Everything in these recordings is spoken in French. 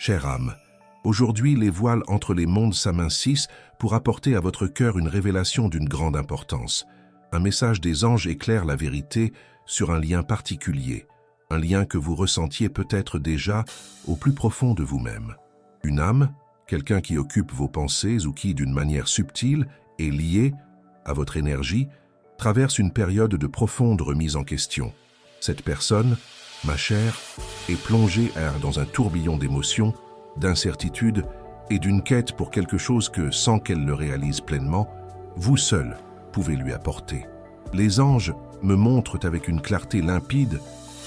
Chère âme, aujourd'hui les voiles entre les mondes s'amincissent pour apporter à votre cœur une révélation d'une grande importance. Un message des anges éclaire la vérité sur un lien particulier, un lien que vous ressentiez peut-être déjà au plus profond de vous-même. Une âme, quelqu'un qui occupe vos pensées ou qui, d'une manière subtile et liée à votre énergie, traverse une période de profonde remise en question. Cette personne, ma chère, est plongée dans un tourbillon d'émotions, d'incertitudes et d'une quête pour quelque chose que, sans qu'elle le réalise pleinement, vous seul pouvez lui apporter. Les anges me montrent avec une clarté limpide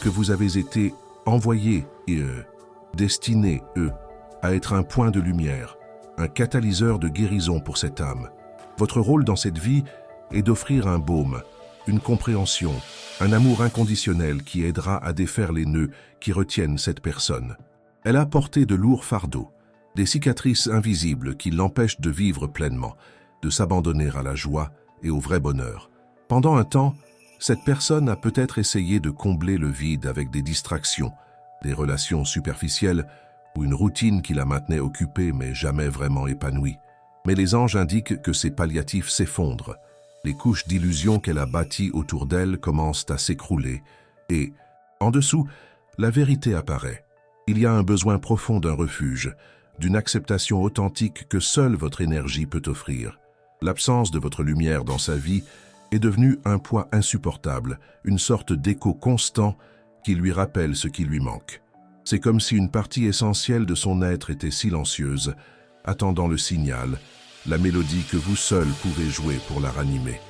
que vous avez été envoyés et destinés, à être un point de lumière, un catalyseur de guérison pour cette âme. Votre rôle dans cette vie est d'offrir un baume, une compréhension, un amour inconditionnel qui aidera à défaire les nœuds qui retiennent cette personne. Elle a porté de lourds fardeaux, des cicatrices invisibles qui l'empêchent de vivre pleinement, de s'abandonner à la joie et au vrai bonheur. Pendant un temps, cette personne a peut-être essayé de combler le vide avec des distractions, des relations superficielles ou une routine qui la maintenait occupée mais jamais vraiment épanouie. Mais les anges indiquent que ces palliatifs s'effondrent. Les couches d'illusions qu'elle a bâties autour d'elle commencent à s'écrouler et, en dessous, la vérité apparaît. Il y a un besoin profond d'un refuge, d'une acceptation authentique que seule votre énergie peut offrir. L'absence de votre lumière dans sa vie est devenue un poids insupportable, une sorte d'écho constant qui lui rappelle ce qui lui manque. C'est comme si une partie essentielle de son être était silencieuse, attendant le signal, la mélodie que vous seul pouvez jouer pour la ranimer.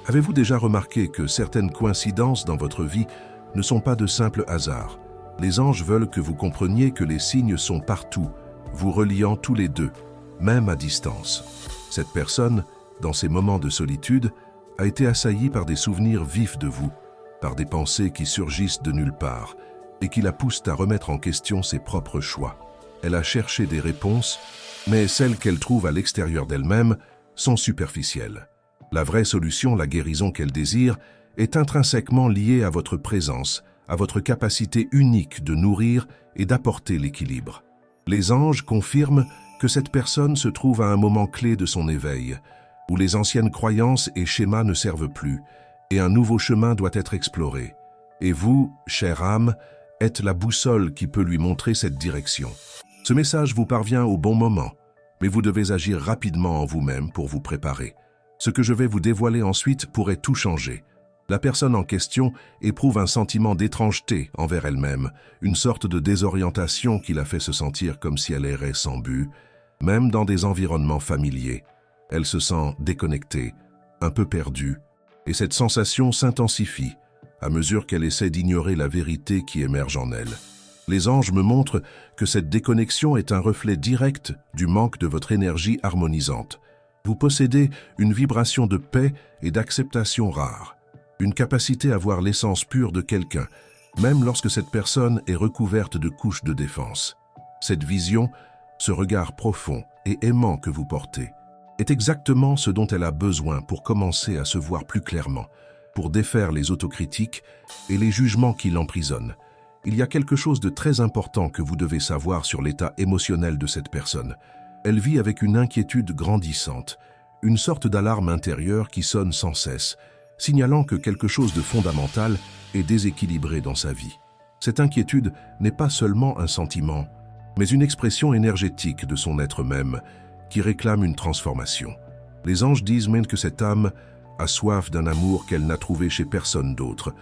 Avez-vous déjà remarqué que certaines coïncidences dans votre vie ne sont pas de simples hasards? Les anges veulent que vous compreniez que les signes sont partout, vous reliant tous les deux, même à distance. Cette personne, dans ces moments de solitude, a été assaillie par des souvenirs vifs de vous, par des pensées qui surgissent de nulle part et qui la poussent à remettre en question ses propres choix. Elle a cherché des réponses, mais celles qu'elle trouve à l'extérieur d'elle-même sont superficielles. La vraie solution, la guérison qu'elle désire, est intrinsèquement liée à votre présence, à votre capacité unique de nourrir et d'apporter l'équilibre. Les anges confirment que cette personne se trouve à un moment clé de son éveil, où les anciennes croyances et schémas ne servent plus, et un nouveau chemin doit être exploré. Et vous, chère âme, êtes la boussole qui peut lui montrer cette direction. Ce message vous parvient au bon moment, mais vous devez agir rapidement en vous-même pour vous préparer. Ce que je vais vous dévoiler ensuite pourrait tout changer. La personne en question éprouve un sentiment d'étrangeté envers elle-même, une sorte de désorientation qui la fait se sentir comme si elle errait sans but, même dans des environnements familiers. Elle se sent déconnectée, un peu perdue, et cette sensation s'intensifie à mesure qu'elle essaie d'ignorer la vérité qui émerge en elle. Les anges me montrent que cette déconnexion est un reflet direct du manque de votre énergie harmonisante. Vous possédez une vibration de paix et d'acceptation rare, une capacité à voir l'essence pure de quelqu'un, même lorsque cette personne est recouverte de couches de défense. Cette vision, ce regard profond et aimant que vous portez, est exactement ce dont elle a besoin pour commencer à se voir plus clairement, pour défaire les autocritiques et les jugements qui l'emprisonnent. Il y a quelque chose de très important que vous devez savoir sur l'état émotionnel de cette personne. Elle vit avec une inquiétude grandissante, une sorte d'alarme intérieure qui sonne sans cesse, signalant que quelque chose de fondamental est déséquilibré dans sa vie. Cette inquiétude n'est pas seulement un sentiment, mais une expression énergétique de son être même, qui réclame une transformation. Les anges disent même que cette âme a soif d'un amour qu'elle n'a trouvé chez personne d'autre,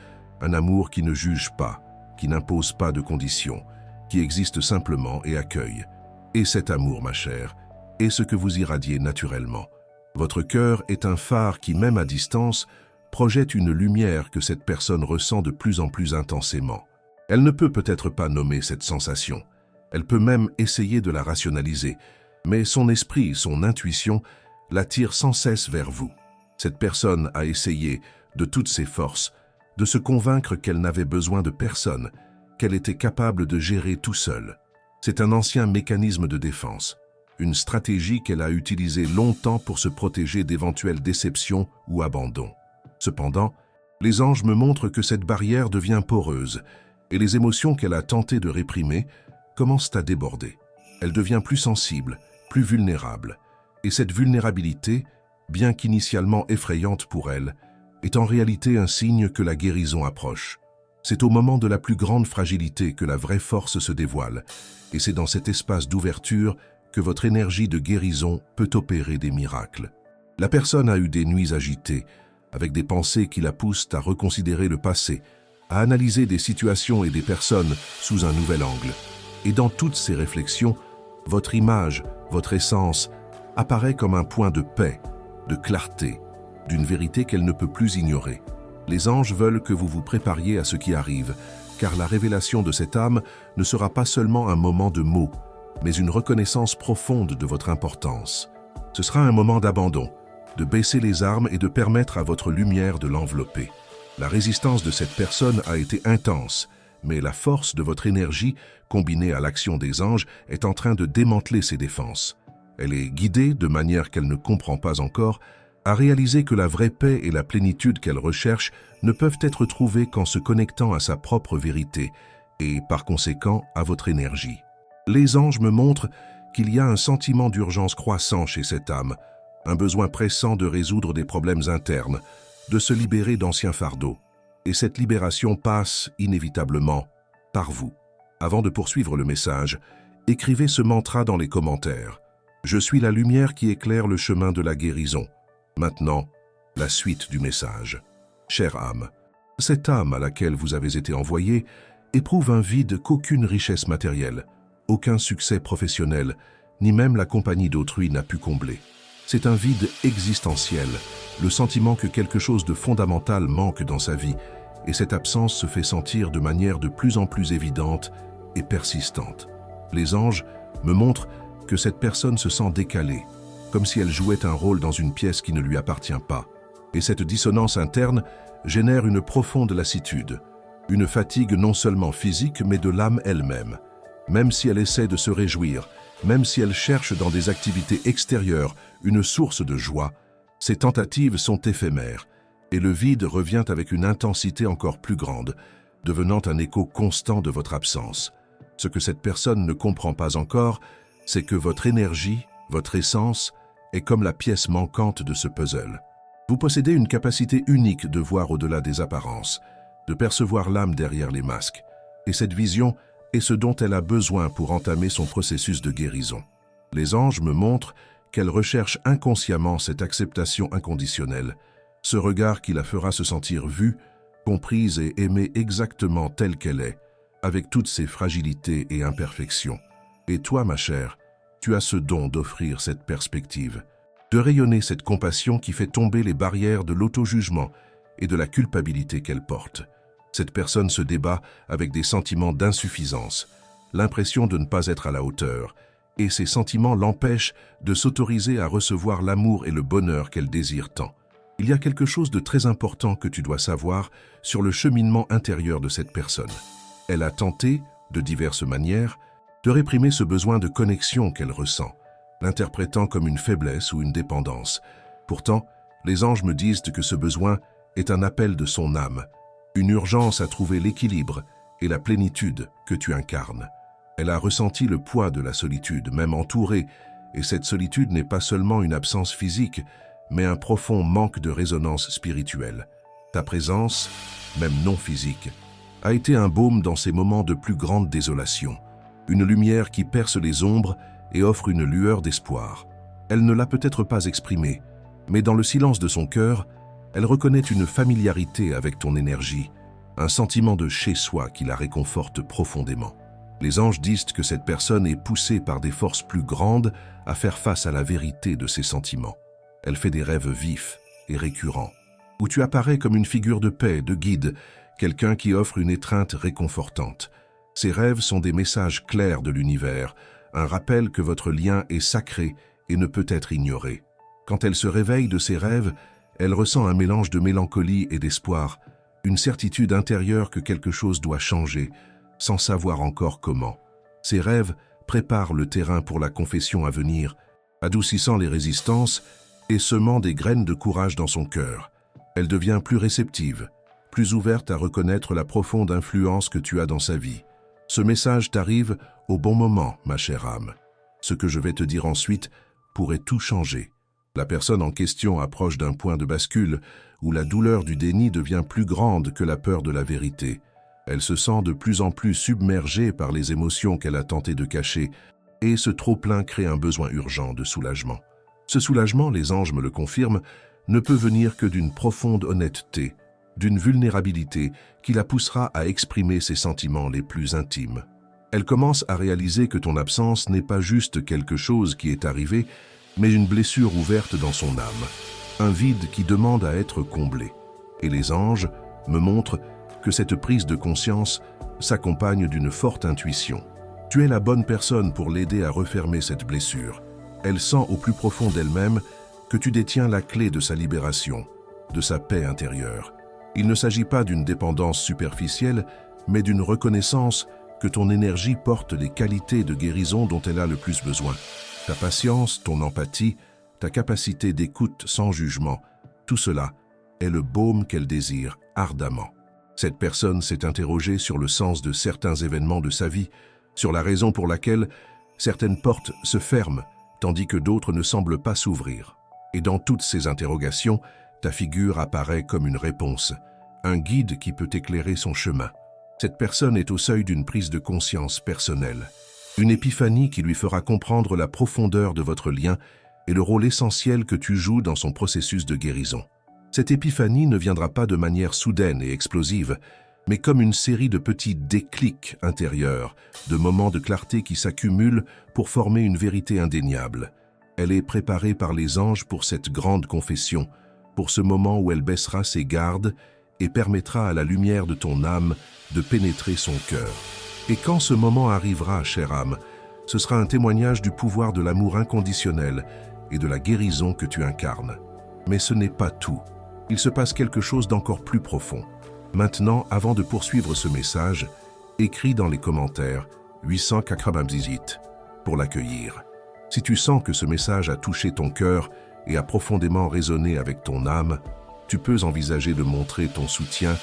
un amour qui ne juge pas, qui n'impose pas de conditions, qui existe simplement et accueille. Et cet amour, ma chère, est ce que vous irradiez naturellement. Votre cœur est un phare qui, même à distance, projette une lumière que cette personne ressent de plus en plus intensément. Elle ne peut peut-être pas nommer cette sensation. Elle peut même essayer de la rationaliser, mais son esprit, son intuition, l'attire sans cesse vers vous. Cette personne a essayé, de toutes ses forces, de se convaincre qu'elle n'avait besoin de personne, qu'elle était capable de gérer tout seul. C'est un ancien mécanisme de défense, une stratégie qu'elle a utilisée longtemps pour se protéger d'éventuelles déceptions ou abandons. Cependant, les anges me montrent que cette barrière devient poreuse et les émotions qu'elle a tenté de réprimer commencent à déborder. Elle devient plus sensible, plus vulnérable. Et cette vulnérabilité, bien qu'initialement effrayante pour elle, est en réalité un signe que la guérison approche. C'est au moment de la plus grande fragilité que la vraie force se dévoile, et c'est dans cet espace d'ouverture que votre énergie de guérison peut opérer des miracles. La personne a eu des nuits agitées, avec des pensées qui la poussent à reconsidérer le passé, à analyser des situations et des personnes sous un nouvel angle. Et dans toutes ces réflexions, votre image, votre essence, apparaît comme un point de paix, de clarté, d'une vérité qu'elle ne peut plus ignorer. Les anges veulent que vous vous prépariez à ce qui arrive, car la révélation de cette âme ne sera pas seulement un moment de mots, mais une reconnaissance profonde de votre importance. Ce sera un moment d'abandon, de baisser les armes et de permettre à votre lumière de l'envelopper. La résistance de cette personne a été intense, mais la force de votre énergie, combinée à l'action des anges, est en train de démanteler ses défenses. Elle est guidée, de manière qu'elle ne comprend pas encore, à réaliser que la vraie paix et la plénitude qu'elle recherche ne peuvent être trouvées qu'en se connectant à sa propre vérité et, par conséquent, à votre énergie. Les anges me montrent qu'il y a un sentiment d'urgence croissant chez cette âme, un besoin pressant de résoudre des problèmes internes, de se libérer d'anciens fardeaux. Et cette libération passe, inévitablement, par vous. Avant de poursuivre le message, écrivez ce mantra dans les commentaires. Je suis la lumière qui éclaire le chemin de la guérison. Maintenant, la suite du message. Chère âme, cette âme à laquelle vous avez été envoyé éprouve un vide qu'aucune richesse matérielle, aucun succès professionnel, ni même la compagnie d'autrui n'a pu combler. C'est un vide existentiel, le sentiment que quelque chose de fondamental manque dans sa vie, et cette absence se fait sentir de manière de plus en plus évidente et persistante. Les anges me montrent que cette personne se sent décalée, comme si elle jouait un rôle dans une pièce qui ne lui appartient pas. Et cette dissonance interne génère une profonde lassitude, une fatigue non seulement physique mais de l'âme elle-même. Même si elle essaie de se réjouir, même si elle cherche dans des activités extérieures une source de joie, ces tentatives sont éphémères, et le vide revient avec une intensité encore plus grande, devenant un écho constant de votre absence. Ce que cette personne ne comprend pas encore, c'est que votre énergie, votre essence, est comme la pièce manquante de ce puzzle. Vous possédez une capacité unique de voir au-delà des apparences, de percevoir l'âme derrière les masques, et cette vision est ce dont elle a besoin pour entamer son processus de guérison. Les anges me montrent qu'elle recherche inconsciemment cette acceptation inconditionnelle, ce regard qui la fera se sentir vue, comprise et aimée exactement telle qu'elle est, avec toutes ses fragilités et imperfections. Et toi, ma chère, tu as ce don d'offrir cette perspective, de rayonner cette compassion qui fait tomber les barrières de l'auto-jugement et de la culpabilité qu'elle porte. Cette personne se débat avec des sentiments d'insuffisance, l'impression de ne pas être à la hauteur, et ces sentiments l'empêchent de s'autoriser à recevoir l'amour et le bonheur qu'elle désire tant. Il y a quelque chose de très important que tu dois savoir sur le cheminement intérieur de cette personne. Elle a tenté, de diverses manières, de réprimer ce besoin de connexion qu'elle ressent, l'interprétant comme une faiblesse ou une dépendance. Pourtant, les anges me disent que ce besoin est un appel de son âme, une urgence à trouver l'équilibre et la plénitude que tu incarnes. Elle a ressenti le poids de la solitude, même entourée, et cette solitude n'est pas seulement une absence physique, mais un profond manque de résonance spirituelle. Ta présence, même non physique, a été un baume dans ces moments de plus grande désolation, une lumière qui perce les ombres et offre une lueur d'espoir. Elle ne l'a peut-être pas exprimée, mais dans le silence de son cœur, elle reconnaît une familiarité avec ton énergie, un sentiment de chez-soi qui la réconforte profondément. Les anges disent que cette personne est poussée par des forces plus grandes à faire face à la vérité de ses sentiments. Elle fait des rêves vifs et récurrents, où tu apparais comme une figure de paix, de guide, quelqu'un qui offre une étreinte réconfortante. Ces rêves sont des messages clairs de l'univers, un rappel que votre lien est sacré et ne peut être ignoré. Quand elle se réveille de ses rêves, elle ressent un mélange de mélancolie et d'espoir, une certitude intérieure que quelque chose doit changer, sans savoir encore comment. Ces rêves préparent le terrain pour la confession à venir, adoucissant les résistances et semant des graines de courage dans son cœur. Elle devient plus réceptive, plus ouverte à reconnaître la profonde influence que tu as dans sa vie. Ce message t'arrive au bon moment, ma chère âme. Ce que je vais te dire ensuite pourrait tout changer. La personne en question approche d'un point de bascule où la douleur du déni devient plus grande que la peur de la vérité. Elle se sent de plus en plus submergée par les émotions qu'elle a tenté de cacher et ce trop-plein crée un besoin urgent de soulagement. Ce soulagement, les anges me le confirment, ne peut venir que d'une profonde honnêteté, d'une vulnérabilité qui la poussera à exprimer ses sentiments les plus intimes. Elle commence à réaliser que ton absence n'est pas juste quelque chose qui est arrivé, mais une blessure ouverte dans son âme, un vide qui demande à être comblé. Et les anges me montrent que cette prise de conscience s'accompagne d'une forte intuition. Tu es la bonne personne pour l'aider à refermer cette blessure. Elle sent au plus profond d'elle-même que tu détiens la clé de sa libération, de sa paix intérieure. Il ne s'agit pas d'une dépendance superficielle, mais d'une reconnaissance que ton énergie porte les qualités de guérison dont elle a le plus besoin. Ta patience, ton empathie, ta capacité d'écoute sans jugement, tout cela est le baume qu'elle désire ardemment. Cette personne s'est interrogée sur le sens de certains événements de sa vie, sur la raison pour laquelle certaines portes se ferment, tandis que d'autres ne semblent pas s'ouvrir. Et dans toutes ces interrogations, ta figure apparaît comme une réponse, un guide qui peut éclairer son chemin. Cette personne est au seuil d'une prise de conscience personnelle, une épiphanie qui lui fera comprendre la profondeur de votre lien et le rôle essentiel que tu joues dans son processus de guérison. Cette épiphanie ne viendra pas de manière soudaine et explosive, mais comme une série de petits déclics intérieurs, de moments de clarté qui s'accumulent pour former une vérité indéniable. Elle est préparée par les anges pour cette grande confession, pour ce moment où elle baissera ses gardes et permettra à la lumière de ton âme de pénétrer son cœur. Et quand ce moment arrivera, chère âme, ce sera un témoignage du pouvoir de l'amour inconditionnel et de la guérison que tu incarnes. Mais ce n'est pas tout. Il se passe quelque chose d'encore plus profond. Maintenant, avant de poursuivre ce message, écris dans les commentaires 898 pour l'accueillir. Si tu sens que ce message a touché ton cœur et a profondément résonné avec ton âme, tu peux envisager de montrer ton soutien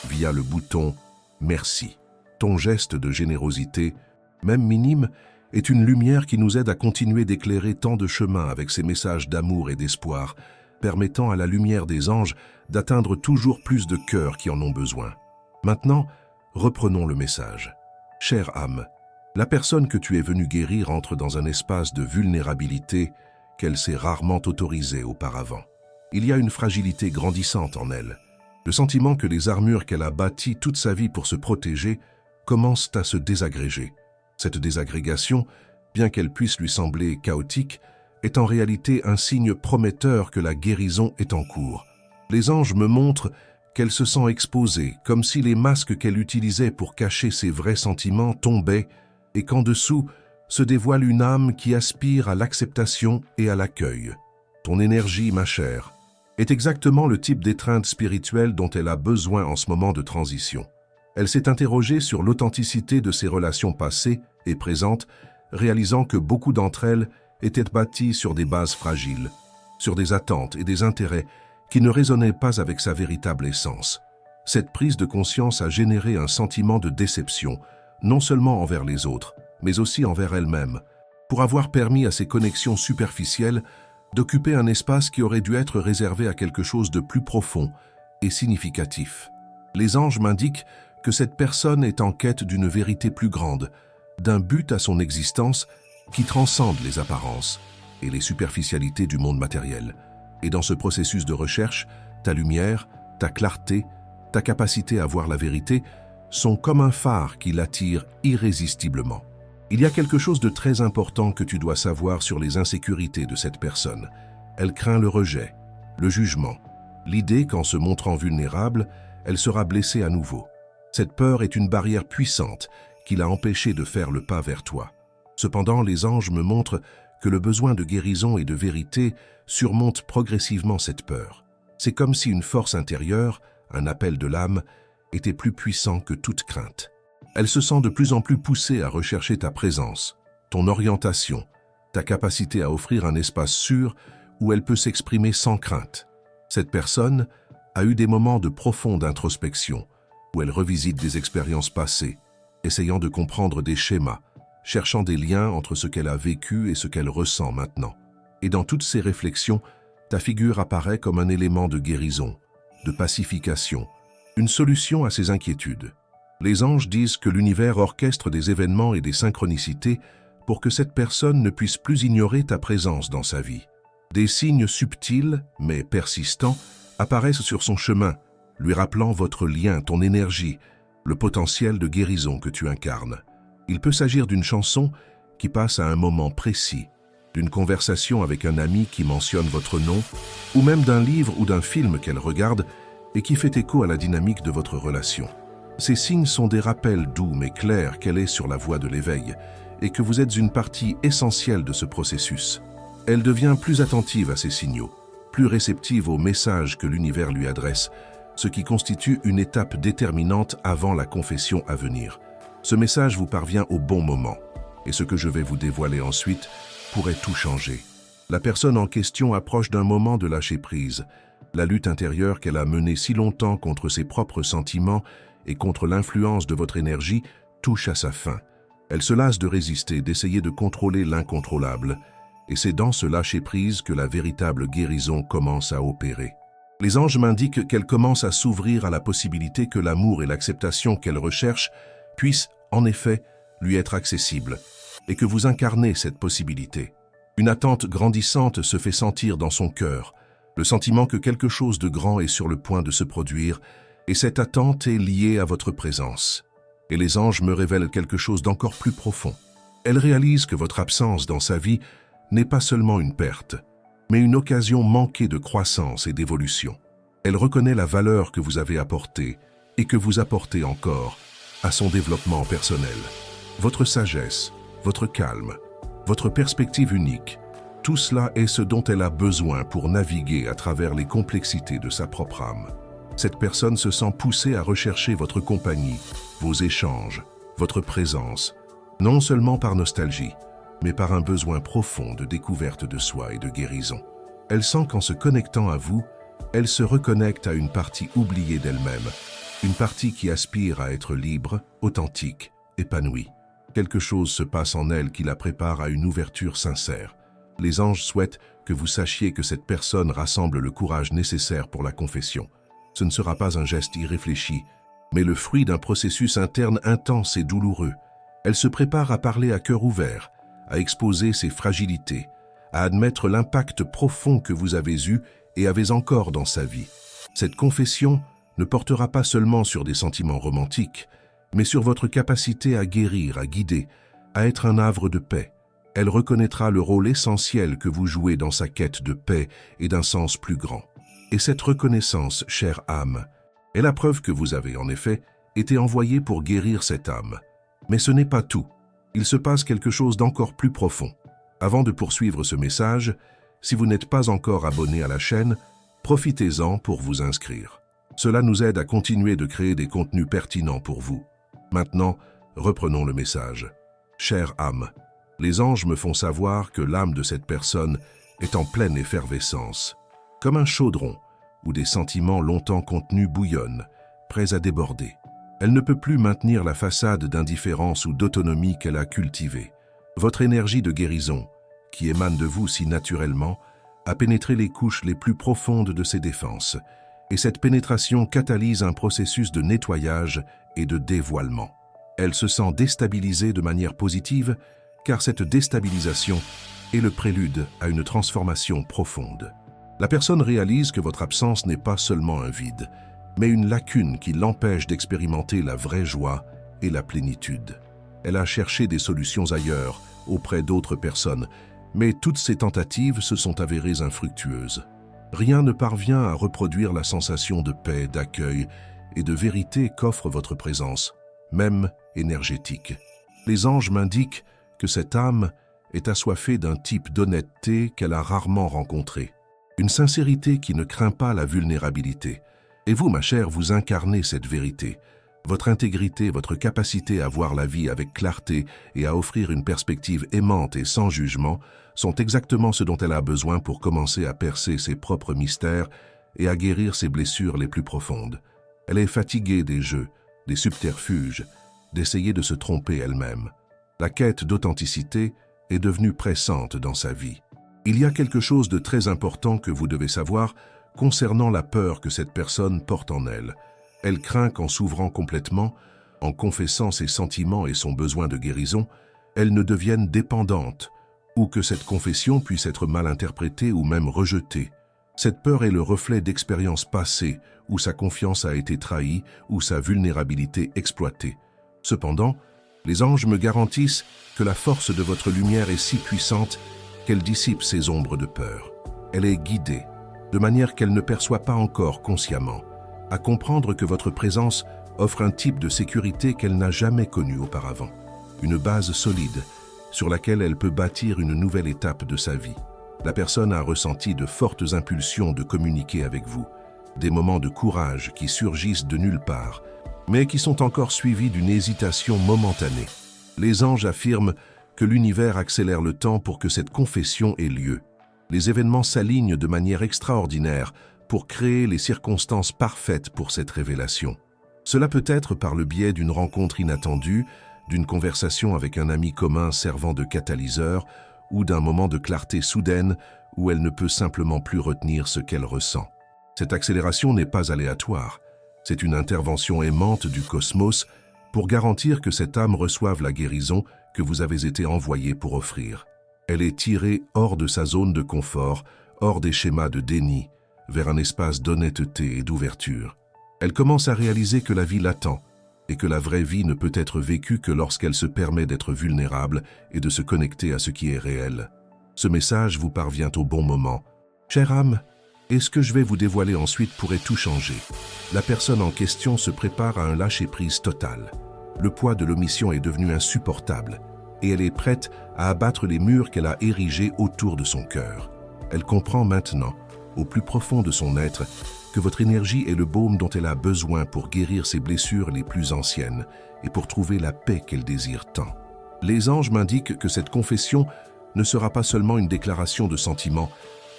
via le bouton « Merci ». Ton geste de générosité, même minime, est une lumière qui nous aide à continuer d'éclairer tant de chemins avec ces messages d'amour et d'espoir, permettant à la lumière des anges d'atteindre toujours plus de cœurs qui en ont besoin. Maintenant, reprenons le message. Chère âme, la personne que tu es venue guérir entre dans un espace de vulnérabilité qu'elle s'est rarement autorisée auparavant. Il y a une fragilité grandissante en elle. Le sentiment que les armures qu'elle a bâties toute sa vie pour se protéger commencent à se désagréger. Cette désagrégation, bien qu'elle puisse lui sembler chaotique, est en réalité un signe prometteur que la guérison est en cours. Les anges me montrent qu'elle se sent exposée, comme si les masques qu'elle utilisait pour cacher ses vrais sentiments tombaient et qu'en dessous se dévoile une âme qui aspire à l'acceptation et à l'accueil. Ton énergie, ma chère, est exactement le type d'étreinte spirituelle dont elle a besoin en ce moment de transition. Elle s'est interrogée sur l'authenticité de ses relations passées et présentes, réalisant que beaucoup d'entre elles étaient bâties sur des bases fragiles, sur des attentes et des intérêts qui ne résonnaient pas avec sa véritable essence. Cette prise de conscience a généré un sentiment de déception, non seulement envers les autres, mais aussi envers elle-même, pour avoir permis à ces connexions superficielles d'occuper un espace qui aurait dû être réservé à quelque chose de plus profond et significatif. Les anges m'indiquent que cette personne est en quête d'une vérité plus grande, d'un but à son existence qui transcende les apparences et les superficialités du monde matériel. Et dans ce processus de recherche, ta lumière, ta clarté, ta capacité à voir la vérité sont comme un phare qui l'attire irrésistiblement. Il y a quelque chose de très important que tu dois savoir sur les insécurités de cette personne. Elle craint le rejet, le jugement, l'idée qu'en se montrant vulnérable, elle sera blessée à nouveau. Cette peur est une barrière puissante qui l'a empêchée de faire le pas vers toi. Cependant, les anges me montrent que le besoin de guérison et de vérité surmonte progressivement cette peur. C'est comme si une force intérieure, un appel de l'âme, était plus puissant que toute crainte. Elle se sent de plus en plus poussée à rechercher ta présence, ton orientation, ta capacité à offrir un espace sûr où elle peut s'exprimer sans crainte. Cette personne a eu des moments de profonde introspection, où elle revisite des expériences passées, essayant de comprendre des schémas, cherchant des liens entre ce qu'elle a vécu et ce qu'elle ressent maintenant. Et dans toutes ces réflexions, ta figure apparaît comme un élément de guérison, de pacification, une solution à ses inquiétudes. Les anges disent que l'univers orchestre des événements et des synchronicités pour que cette personne ne puisse plus ignorer ta présence dans sa vie. Des signes subtils, mais persistants, apparaissent sur son chemin, lui rappelant votre lien, ton énergie, le potentiel de guérison que tu incarnes. Il peut s'agir d'une chanson qui passe à un moment précis, d'une conversation avec un ami qui mentionne votre nom, ou même d'un livre ou d'un film qu'elle regarde et qui fait écho à la dynamique de votre relation. Ces signes sont des rappels doux mais clairs qu'elle est sur la voie de l'éveil et que vous êtes une partie essentielle de ce processus. Elle devient plus attentive à ces signaux, plus réceptive aux messages que l'univers lui adresse, ce qui constitue une étape déterminante avant la confession à venir. Ce message vous parvient au bon moment, et ce que je vais vous dévoiler ensuite pourrait tout changer. La personne en question approche d'un moment de lâcher prise. La lutte intérieure qu'elle a menée si longtemps contre ses propres sentiments et contre l'influence de votre énergie touche à sa fin. Elle se lasse de résister, d'essayer de contrôler l'incontrôlable, et c'est dans ce lâcher-prise que la véritable guérison commence à opérer. Les anges m'indiquent qu'elle commence à s'ouvrir à la possibilité que l'amour et l'acceptation qu'elle recherche puissent, en effet, lui être accessibles, et que vous incarnez cette possibilité. Une attente grandissante se fait sentir dans son cœur, le sentiment que quelque chose de grand est sur le point de se produire, et cette attente est liée à votre présence. Et les anges me révèlent quelque chose d'encore plus profond. Elle réalise que votre absence dans sa vie n'est pas seulement une perte, mais une occasion manquée de croissance et d'évolution. Elle reconnaît la valeur que vous avez apportée et que vous apportez encore à son développement personnel. Votre sagesse, votre calme, votre perspective unique, tout cela est ce dont elle a besoin pour naviguer à travers les complexités de sa propre âme. Cette personne se sent poussée à rechercher votre compagnie, vos échanges, votre présence, non seulement par nostalgie, mais par un besoin profond de découverte de soi et de guérison. Elle sent qu'en se connectant à vous, elle se reconnecte à une partie oubliée d'elle-même, une partie qui aspire à être libre, authentique, épanouie. Quelque chose se passe en elle qui la prépare à une ouverture sincère. Les anges souhaitent que vous sachiez que cette personne rassemble le courage nécessaire pour la confession. Ce ne sera pas un geste irréfléchi, mais le fruit d'un processus interne intense et douloureux. Elle se prépare à parler à cœur ouvert, à exposer ses fragilités, à admettre l'impact profond que vous avez eu et avez encore dans sa vie. Cette confession ne portera pas seulement sur des sentiments romantiques, mais sur votre capacité à guérir, à guider, à être un havre de paix. Elle reconnaîtra le rôle essentiel que vous jouez dans sa quête de paix et d'un sens plus grand. Et cette reconnaissance, chère âme, est la preuve que vous avez, en effet, été envoyé pour guérir cette âme. Mais ce n'est pas tout. Il se passe quelque chose d'encore plus profond. Avant de poursuivre ce message, si vous n'êtes pas encore abonné à la chaîne, profitez-en pour vous inscrire. Cela nous aide à continuer de créer des contenus pertinents pour vous. Maintenant, reprenons le message. Chère âme, les anges me font savoir que l'âme de cette personne est en pleine effervescence, comme un chaudron où des sentiments longtemps contenus bouillonnent, prêts à déborder. Elle ne peut plus maintenir la façade d'indifférence ou d'autonomie qu'elle a cultivée. Votre énergie de guérison, qui émane de vous si naturellement, a pénétré les couches les plus profondes de ses défenses, et cette pénétration catalyse un processus de nettoyage et de dévoilement. Elle se sent déstabilisée de manière positive, car cette déstabilisation est le prélude à une transformation profonde. La personne réalise que votre absence n'est pas seulement un vide, mais une lacune qui l'empêche d'expérimenter la vraie joie et la plénitude. Elle a cherché des solutions ailleurs, auprès d'autres personnes, mais toutes ces tentatives se sont avérées infructueuses. Rien ne parvient à reproduire la sensation de paix, d'accueil et de vérité qu'offre votre présence, même énergétique. Les anges m'indiquent que cette âme est assoiffée d'un type d'honnêteté qu'elle a rarement rencontré. Une sincérité qui ne craint pas la vulnérabilité. Et vous, ma chère, vous incarnez cette vérité. Votre intégrité, votre capacité à voir la vie avec clarté et à offrir une perspective aimante et sans jugement sont exactement ce dont elle a besoin pour commencer à percer ses propres mystères et à guérir ses blessures les plus profondes. Elle est fatiguée des jeux, des subterfuges, d'essayer de se tromper elle-même. La quête d'authenticité est devenue pressante dans sa vie. Il y a quelque chose de très important que vous devez savoir concernant la peur que cette personne porte en elle. Elle craint qu'en s'ouvrant complètement, en confessant ses sentiments et son besoin de guérison, elle ne devienne dépendante, ou que cette confession puisse être mal interprétée ou même rejetée. Cette peur est le reflet d'expériences passées où sa confiance a été trahie ou sa vulnérabilité exploitée. Cependant, les anges me garantissent que la force de votre lumière est si puissante qu'elle dissipe ces ombres de peur. Elle est guidée, de manière qu'elle ne perçoit pas encore consciemment, à comprendre que votre présence offre un type de sécurité qu'elle n'a jamais connu auparavant. Une base solide sur laquelle elle peut bâtir une nouvelle étape de sa vie. La personne a ressenti de fortes impulsions de communiquer avec vous, des moments de courage qui surgissent de nulle part, mais qui sont encore suivis d'une hésitation momentanée. Les anges affirment que l'univers accélère le temps pour que cette confession ait lieu. Les événements s'alignent de manière extraordinaire pour créer les circonstances parfaites pour cette révélation. Cela peut être par le biais d'une rencontre inattendue, d'une conversation avec un ami commun servant de catalyseur ou d'un moment de clarté soudaine où elle ne peut simplement plus retenir ce qu'elle ressent. Cette accélération n'est pas aléatoire. C'est une intervention aimante du cosmos pour garantir que cette âme reçoive la guérison que vous avez été envoyé pour offrir. Elle est tirée hors de sa zone de confort, hors des schémas de déni, vers un espace d'honnêteté et d'ouverture. Elle commence à réaliser que la vie l'attend et que la vraie vie ne peut être vécue que lorsqu'elle se permet d'être vulnérable et de se connecter à ce qui est réel. Ce message vous parvient au bon moment. Chère âme, et ce que je vais vous dévoiler ensuite pourrait tout changer. La personne en question se prépare à un lâcher-prise total. Le poids de l'omission est devenu insupportable et elle est prête à abattre les murs qu'elle a érigés autour de son cœur. Elle comprend maintenant, au plus profond de son être, que votre énergie est le baume dont elle a besoin pour guérir ses blessures les plus anciennes et pour trouver la paix qu'elle désire tant. Les anges m'indiquent que cette confession ne sera pas seulement une déclaration de sentiment,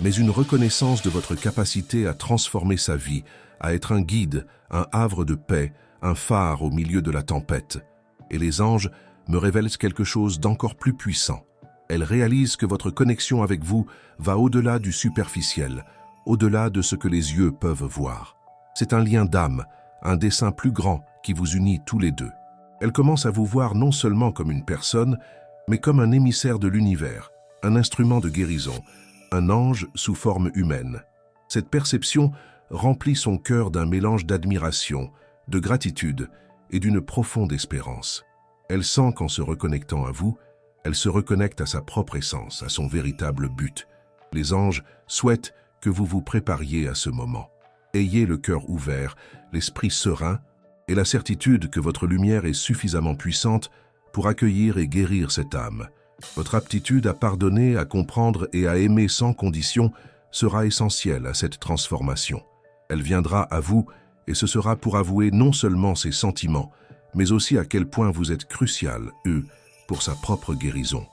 mais une reconnaissance de votre capacité à transformer sa vie, à être un guide, un havre de paix, un phare au milieu de la tempête. Et les anges me révèlent quelque chose d'encore plus puissant. Elles réalisent que votre connexion avec vous va au-delà du superficiel, au-delà de ce que les yeux peuvent voir. C'est un lien d'âme, un dessein plus grand qui vous unit tous les deux. Elles commencent à vous voir non seulement comme une personne, mais comme un émissaire de l'univers, un instrument de guérison, un ange sous forme humaine. Cette perception remplit son cœur d'un mélange d'admiration, de gratitude et d'une profonde espérance. Elle sent qu'en se reconnectant à vous, elle se reconnecte à sa propre essence, à son véritable but. Les anges souhaitent que vous vous prépariez à ce moment. Ayez le cœur ouvert, l'esprit serein et la certitude que votre lumière est suffisamment puissante pour accueillir et guérir cette âme. Votre aptitude à pardonner, à comprendre et à aimer sans condition sera essentielle à cette transformation. Elle viendra à vous et ce sera pour avouer non seulement ses sentiments, mais aussi à quel point vous êtes crucial, eux, pour sa propre guérison.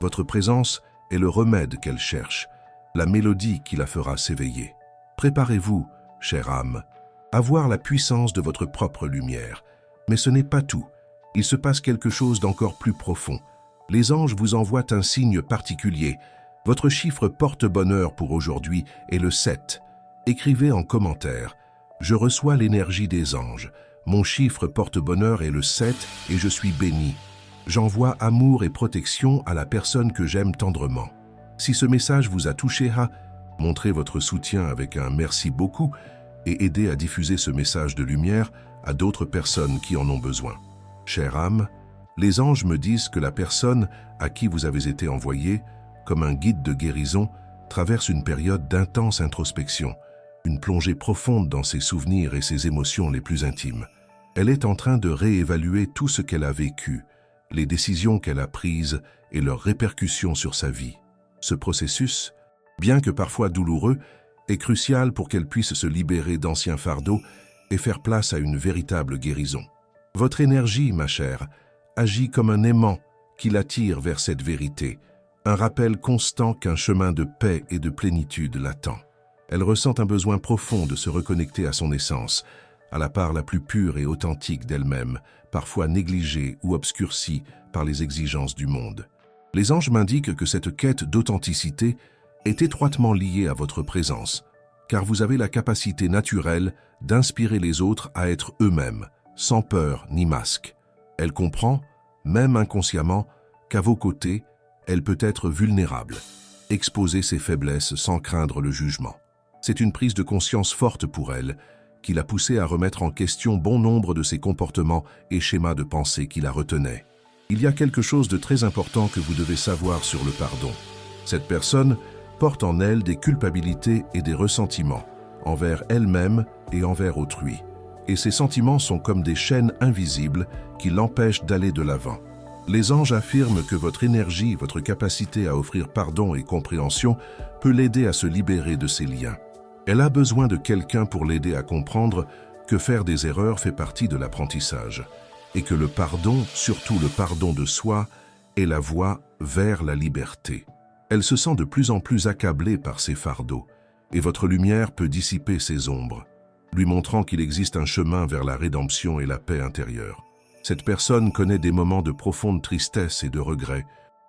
Votre présence est le remède qu'elle cherche, la mélodie qui la fera s'éveiller. Préparez-vous, chère âme, à voir la puissance de votre propre lumière. Mais ce n'est pas tout. Il se passe quelque chose d'encore plus profond. Les anges vous envoient un signe particulier. Votre chiffre porte-bonheur pour aujourd'hui est le 7. Écrivez en commentaire « Je reçois l'énergie des anges. Mon chiffre porte-bonheur est le 7 et je suis béni. J'envoie amour et protection à la personne que j'aime tendrement. » Si ce message vous a touché, montrez votre soutien avec un « merci beaucoup » et aidez à diffuser ce message de lumière à d'autres personnes qui en ont besoin. Chère âme, les anges me disent que la personne à qui vous avez été envoyé, comme un guide de guérison, traverse une période d'intense introspection, une plongée profonde dans ses souvenirs et ses émotions les plus intimes. Elle est en train de réévaluer tout ce qu'elle a vécu, les décisions qu'elle a prises et leurs répercussions sur sa vie. Ce processus, bien que parfois douloureux, est crucial pour qu'elle puisse se libérer d'anciens fardeaux et faire place à une véritable guérison. Votre énergie, ma chère, agit comme un aimant qui l'attire vers cette vérité, un rappel constant qu'un chemin de paix et de plénitude l'attend. Elle ressent un besoin profond de se reconnecter à son essence, à la part la plus pure et authentique d'elle-même, parfois négligée ou obscurcie par les exigences du monde. Les anges m'indiquent que cette quête d'authenticité est étroitement liée à votre présence, car vous avez la capacité naturelle d'inspirer les autres à être eux-mêmes, sans peur ni masque. Elle comprend, même inconsciemment, qu'à vos côtés, elle peut être vulnérable, exposer ses faiblesses sans craindre le jugement. C'est une prise de conscience forte pour elle, qui l'a poussée à remettre en question bon nombre de ses comportements et schémas de pensée qui la retenaient. Il y a quelque chose de très important que vous devez savoir sur le pardon. Cette personne porte en elle des culpabilités et des ressentiments, envers elle-même et envers autrui. Et ces sentiments sont comme des chaînes invisibles qui l'empêchent d'aller de l'avant. Les anges affirment que votre énergie, votre capacité à offrir pardon et compréhension peut l'aider à se libérer de ces liens. Elle a besoin de quelqu'un pour l'aider à comprendre que faire des erreurs fait partie de l'apprentissage et que le pardon, surtout le pardon de soi, est la voie vers la liberté. Elle se sent de plus en plus accablée par ses fardeaux et votre lumière peut dissiper ses ombres, lui montrant qu'il existe un chemin vers la rédemption et la paix intérieure. Cette personne connaît des moments de profonde tristesse et de regret,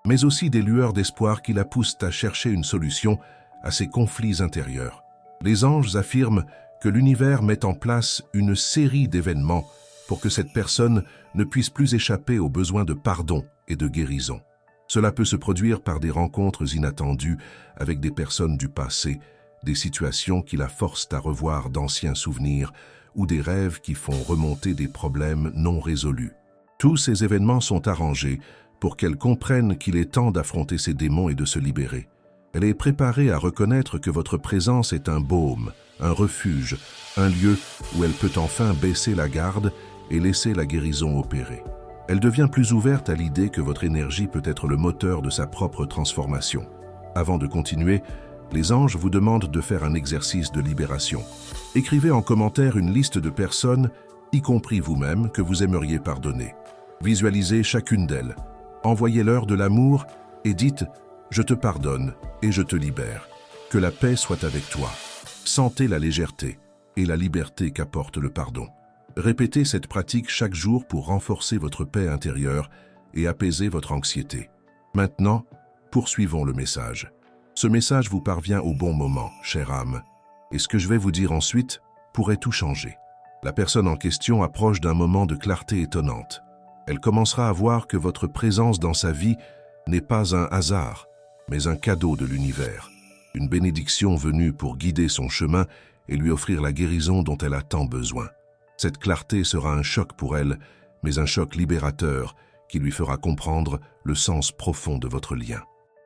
mais aussi des lueurs d'espoir qui la poussent à chercher une solution à ses conflits intérieurs. Les anges affirment que l'univers met en place une série d'événements pour que cette personne ne puisse plus échapper aux besoins de pardon et de guérison. Cela peut se produire par des rencontres inattendues avec des personnes du passé, des situations qui la forcent à revoir d'anciens souvenirs ou des rêves qui font remonter des problèmes non résolus. Tous ces événements sont arrangés pour qu'elle comprenne qu'il est temps d'affronter ses démons et de se libérer. Elle est préparée à reconnaître que votre présence est un baume, un refuge, un lieu où elle peut enfin baisser la garde et laisser la guérison opérer. Elle devient plus ouverte à l'idée que votre énergie peut être le moteur de sa propre transformation. Avant de continuer, les anges vous demandent de faire un exercice de libération. Écrivez en commentaire une liste de personnes, y compris vous-même, que vous aimeriez pardonner. Visualisez chacune d'elles. Envoyez-leur de l'amour et dites « Je te pardonne et je te libère. Que la paix soit avec toi. » Sentez la légèreté et la liberté qu'apporte le pardon. Répétez cette pratique chaque jour pour renforcer votre paix intérieure et apaiser votre anxiété. Maintenant, poursuivons le message. Ce message vous parvient au bon moment, chère âme. Et ce que je vais vous dire ensuite pourrait tout changer. La personne en question approche d'un moment de clarté étonnante. Elle commencera à voir que votre présence dans sa vie n'est pas un hasard, mais un cadeau de l'univers. Une bénédiction venue pour guider son chemin et lui offrir la guérison dont elle a tant besoin. Cette clarté sera un choc pour elle, mais un choc libérateur qui lui fera comprendre le sens profond de votre lien.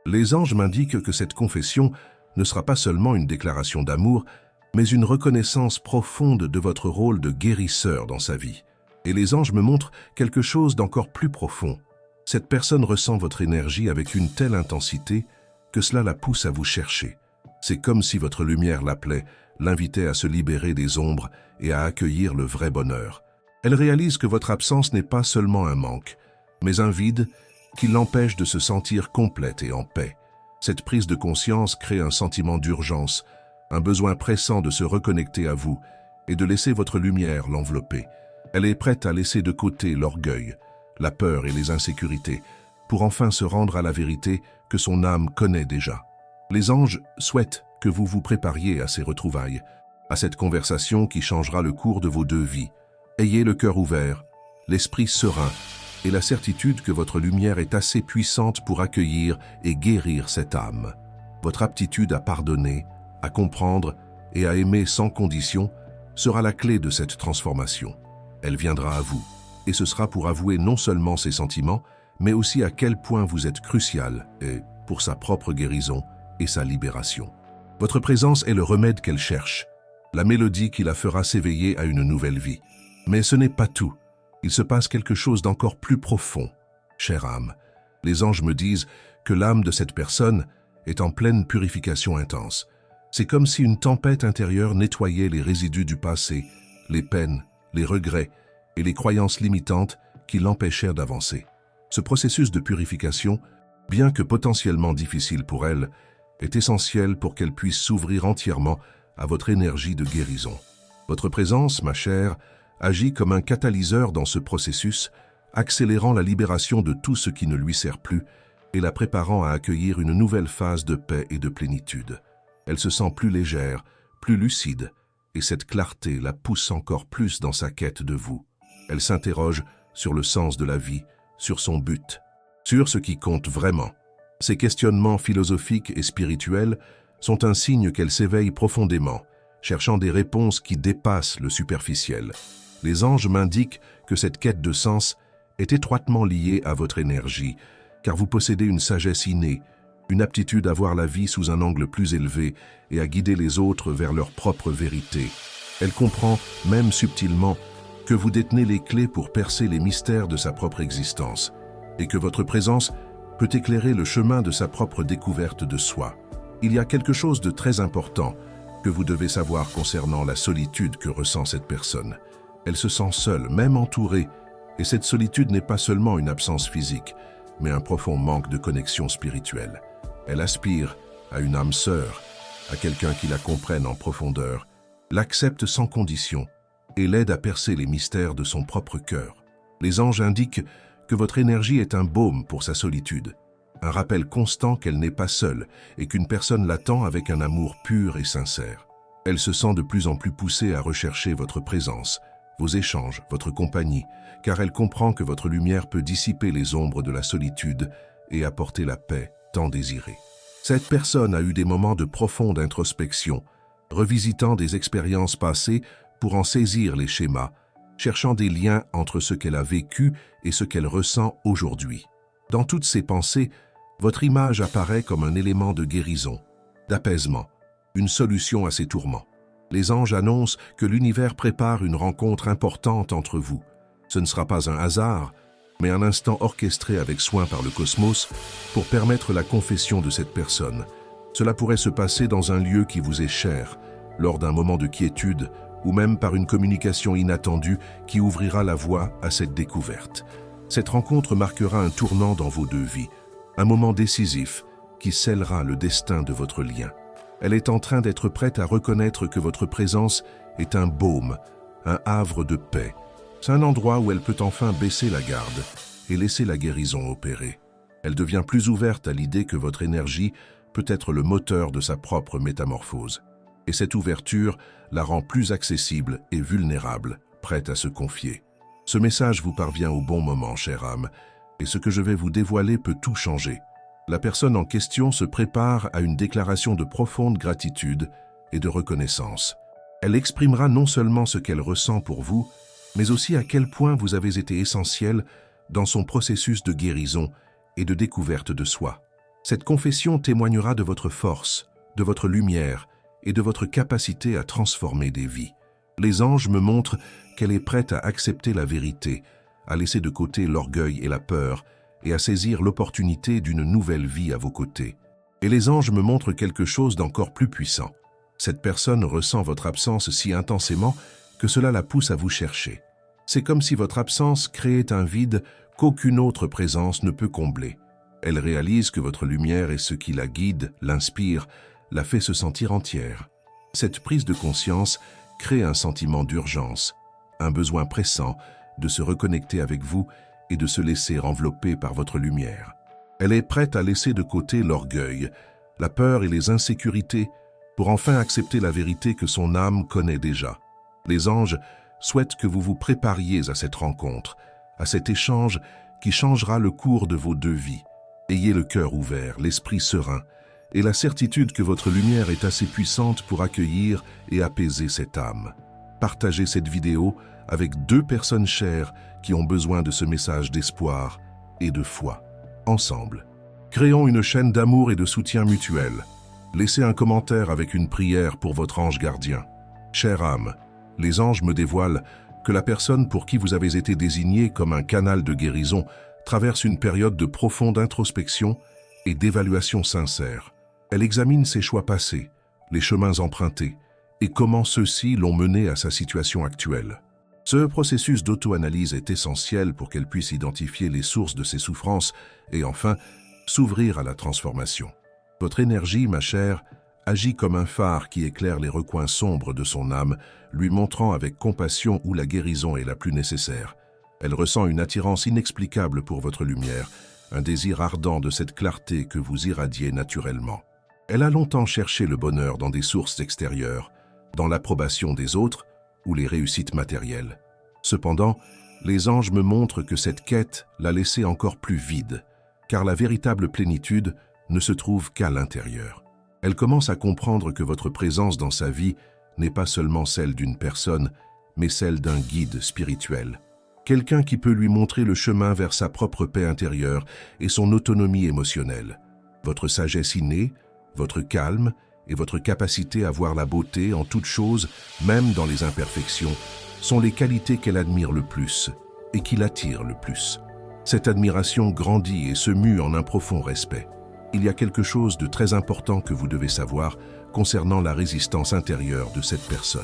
Les anges m'indiquent que cette confession ne sera pas seulement une déclaration d'amour, mais une reconnaissance profonde de votre rôle de guérisseur dans sa vie. Et les anges me montrent quelque chose d'encore plus profond. Cette personne ressent votre énergie avec une telle intensité que cela la pousse à vous chercher. C'est comme si votre lumière l'appelait, l'invitait à se libérer des ombres et à accueillir le vrai bonheur. Elle réalise que votre absence n'est pas seulement un manque, mais un vide qui l'empêche de se sentir complète et en paix. Cette prise de conscience crée un sentiment d'urgence, un besoin pressant de se reconnecter à vous et de laisser votre lumière l'envelopper. Elle est prête à laisser de côté l'orgueil, la peur et les insécurités, pour enfin se rendre à la vérité que son âme connaît déjà. Les anges souhaitent que vous vous prépariez à ces retrouvailles, à cette conversation qui changera le cours de vos deux vies. Ayez le cœur ouvert, l'esprit serein et la certitude que votre lumière est assez puissante pour accueillir et guérir cette âme. Votre aptitude à pardonner, à comprendre et à aimer sans condition sera la clé de cette transformation. Elle viendra à vous, et ce sera pour avouer non seulement ses sentiments, mais aussi à quel point vous êtes crucial et pour sa propre guérison et sa libération. Votre présence est le remède qu'elle cherche, la mélodie qui la fera s'éveiller à une nouvelle vie. Mais ce n'est pas tout. Il se passe quelque chose d'encore plus profond. Chère âme, les anges me disent que l'âme de cette personne est en pleine purification intense. C'est comme si une tempête intérieure nettoyait les résidus du passé, les peines, les regrets et les croyances limitantes qui l'empêchèrent d'avancer. Ce processus de purification, bien que potentiellement difficile pour elle, est essentiel pour qu'elle puisse s'ouvrir entièrement à votre énergie de guérison. Votre présence, ma chère, agit comme un catalyseur dans ce processus accélérant la libération de tout ce qui ne lui sert plus et la préparant à accueillir une nouvelle phase de paix et de plénitude. Elle se sent plus légère, plus lucide, et cette clarté la pousse encore plus dans sa quête de vous. Elle s'interroge sur le sens de la vie, sur son but, sur ce qui compte vraiment. Ces questionnements philosophiques et spirituels sont un signe qu'elle s'éveille profondément, cherchant des réponses qui dépassent le superficiel. Les anges m'indiquent que cette quête de sens est étroitement liée à votre énergie, car vous possédez une sagesse innée, une aptitude à voir la vie sous un angle plus élevé et à guider les autres vers leur propre vérité. Elle comprend, même subtilement, que vous détenez les clés pour percer les mystères de sa propre existence et que votre présence peut éclairer le chemin de sa propre découverte de soi. Il y a quelque chose de très important que vous devez savoir concernant la solitude que ressent cette personne. Elle se sent seule, même entourée, et cette solitude n'est pas seulement une absence physique, mais un profond manque de connexion spirituelle. Elle aspire à une âme sœur, à quelqu'un qui la comprenne en profondeur, l'accepte sans condition et l'aide à percer les mystères de son propre cœur. Les anges indiquent que votre énergie est un baume pour sa solitude, un rappel constant qu'elle n'est pas seule et qu'une personne l'attend avec un amour pur et sincère. Elle se sent de plus en plus poussée à rechercher votre présence, vos échanges, votre compagnie, car elle comprend que votre lumière peut dissiper les ombres de la solitude et apporter la paix tant désirée. Cette personne a eu des moments de profonde introspection, revisitant des expériences passées pour en saisir les schémas, cherchant des liens entre ce qu'elle a vécu et ce qu'elle ressent aujourd'hui. Dans toutes ses pensées, votre image apparaît comme un élément de guérison, d'apaisement, une solution à ses tourments. Les anges annoncent que l'univers prépare une rencontre importante entre vous. Ce ne sera pas un hasard, mais un instant orchestré avec soin par le cosmos pour permettre la confession de cette personne. Cela pourrait se passer dans un lieu qui vous est cher, lors d'un moment de quiétude, ou même par une communication inattendue qui ouvrira la voie à cette découverte. Cette rencontre marquera un tournant dans vos deux vies, un moment décisif qui scellera le destin de votre lien. Elle est en train d'être prête à reconnaître que votre présence est un baume, un havre de paix. C'est un endroit où elle peut enfin baisser la garde et laisser la guérison opérer. Elle devient plus ouverte à l'idée que votre énergie peut être le moteur de sa propre métamorphose. Et cette ouverture la rend plus accessible et vulnérable, prête à se confier. Ce message vous parvient au bon moment, chère âme, et ce que je vais vous dévoiler peut tout changer. La personne en question se prépare à une déclaration de profonde gratitude et de reconnaissance. Elle exprimera non seulement ce qu'elle ressent pour vous, mais aussi à quel point vous avez été essentiel dans son processus de guérison et de découverte de soi. Cette confession témoignera de votre force, de votre lumière et de votre capacité à transformer des vies. Les anges me montrent qu'elle est prête à accepter la vérité, à laisser de côté l'orgueil et la peur, et à saisir l'opportunité d'une nouvelle vie à vos côtés. Et les anges me montrent quelque chose d'encore plus puissant. Cette personne ressent votre absence si intensément que cela la pousse à vous chercher. C'est comme si votre absence créait un vide qu'aucune autre présence ne peut combler. Elle réalise que votre lumière est ce qui la guide, l'inspire, la fait se sentir entière. Cette prise de conscience crée un sentiment d'urgence, un besoin pressant de se reconnecter avec vous et de se laisser envelopper par votre lumière. Elle est prête à laisser de côté l'orgueil, la peur et les insécurités pour enfin accepter la vérité que son âme connaît déjà. Les anges souhaitent que vous vous prépariez à cette rencontre, à cet échange qui changera le cours de vos deux vies. Ayez le cœur ouvert, l'esprit serein et la certitude que votre lumière est assez puissante pour accueillir et apaiser cette âme. Partagez cette vidéo avec 2 personnes chères qui ont besoin de ce message d'espoir et de foi. Ensemble, créons une chaîne d'amour et de soutien mutuel. Laissez un commentaire avec une prière pour votre ange gardien. Chère âme, les anges me dévoilent que la personne pour qui vous avez été désigné comme un canal de guérison traverse une période de profonde introspection et d'évaluation sincère. Elle examine ses choix passés, les chemins empruntés et comment ceux-ci l'ont menée à sa situation actuelle. Ce processus d'auto-analyse est essentiel pour qu'elle puisse identifier les sources de ses souffrances et enfin s'ouvrir à la transformation. Votre énergie, ma chère, agit comme un phare qui éclaire les recoins sombres de son âme, lui montrant avec compassion où la guérison est la plus nécessaire. Elle ressent une attirance inexplicable pour votre lumière, un désir ardent de cette clarté que vous irradiez naturellement. Elle a longtemps cherché le bonheur dans des sources extérieures, dans l'approbation des autres ou les réussites matérielles. Cependant, les anges me montrent que cette quête l'a laissée encore plus vide, car la véritable plénitude ne se trouve qu'à l'intérieur. Elle commence à comprendre que votre présence dans sa vie n'est pas seulement celle d'une personne, mais celle d'un guide spirituel. Quelqu'un qui peut lui montrer le chemin vers sa propre paix intérieure et son autonomie émotionnelle. Votre sagesse innée, votre calme et votre capacité à voir la beauté en toutes choses, même dans les imperfections, sont les qualités qu'elle admire le plus et qui l'attirent le plus. Cette admiration grandit et se mue en un profond respect. Il y a quelque chose de très important que vous devez savoir concernant la résistance intérieure de cette personne.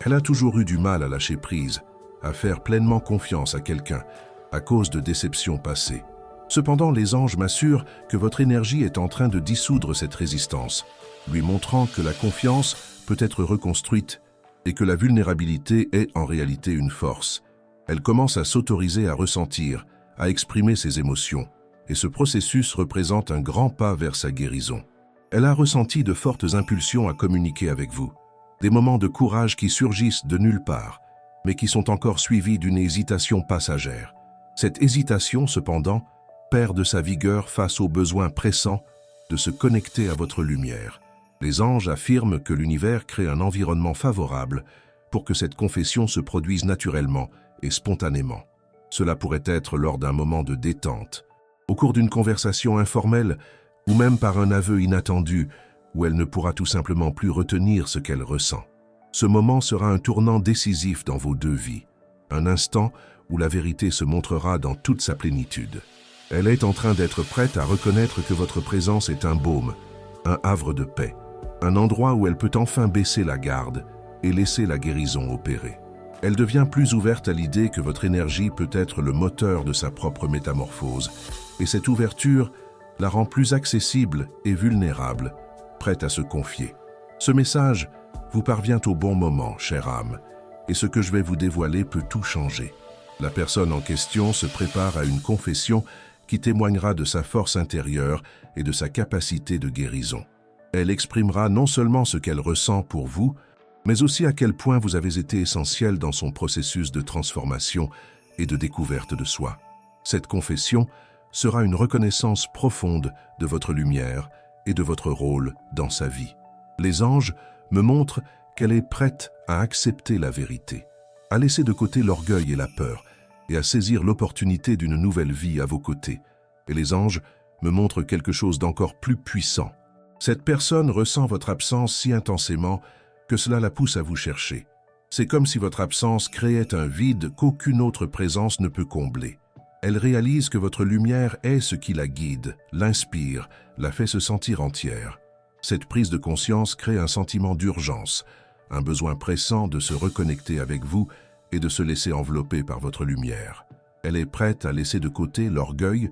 Elle a toujours eu du mal à lâcher prise, à faire pleinement confiance à quelqu'un, à cause de déceptions passées. Cependant, les anges m'assurent que votre énergie est en train de dissoudre cette résistance, lui montrant que la confiance peut être reconstruite et que la vulnérabilité est en réalité une force. Elle commence à s'autoriser à ressentir, à exprimer ses émotions, et ce processus représente un grand pas vers sa guérison. Elle a ressenti de fortes impulsions à communiquer avec vous, des moments de courage qui surgissent de nulle part, mais qui sont encore suivis d'une hésitation passagère. Cette hésitation, cependant, perd de sa vigueur face au besoin pressant de se connecter à votre lumière. Les anges affirment que l'univers crée un environnement favorable pour que cette confession se produise naturellement et spontanément. Cela pourrait être lors d'un moment de détente, au cours d'une conversation informelle ou même par un aveu inattendu où elle ne pourra tout simplement plus retenir ce qu'elle ressent. Ce moment sera un tournant décisif dans vos deux vies, un instant où la vérité se montrera dans toute sa plénitude. Elle est en train d'être prête à reconnaître que votre présence est un baume, un havre de paix, un endroit où elle peut enfin baisser la garde et laisser la guérison opérer. Elle devient plus ouverte à l'idée que votre énergie peut être le moteur de sa propre métamorphose, et cette ouverture la rend plus accessible et vulnérable, prête à se confier. Ce message vous parvient au bon moment, chère âme, et ce que je vais vous dévoiler peut tout changer. La personne en question se prépare à une confession qui témoignera de sa force intérieure et de sa capacité de guérison. Elle exprimera non seulement ce qu'elle ressent pour vous, mais aussi à quel point vous avez été essentiel dans son processus de transformation et de découverte de soi. Cette confession sera une reconnaissance profonde de votre lumière et de votre rôle dans sa vie. Les anges me montrent qu'elle est prête à accepter la vérité, à laisser de côté l'orgueil et la peur, et à saisir l'opportunité d'une nouvelle vie à vos côtés. Et les anges me montrent quelque chose d'encore plus puissant. Cette personne ressent votre absence si intensément que cela la pousse à vous chercher. C'est comme si votre absence créait un vide qu'aucune autre présence ne peut combler. Elle réalise que votre lumière est ce qui la guide, l'inspire, la fait se sentir entière. Cette prise de conscience crée un sentiment d'urgence, un besoin pressant de se reconnecter avec vous et de se laisser envelopper par votre lumière. Elle est prête à laisser de côté l'orgueil,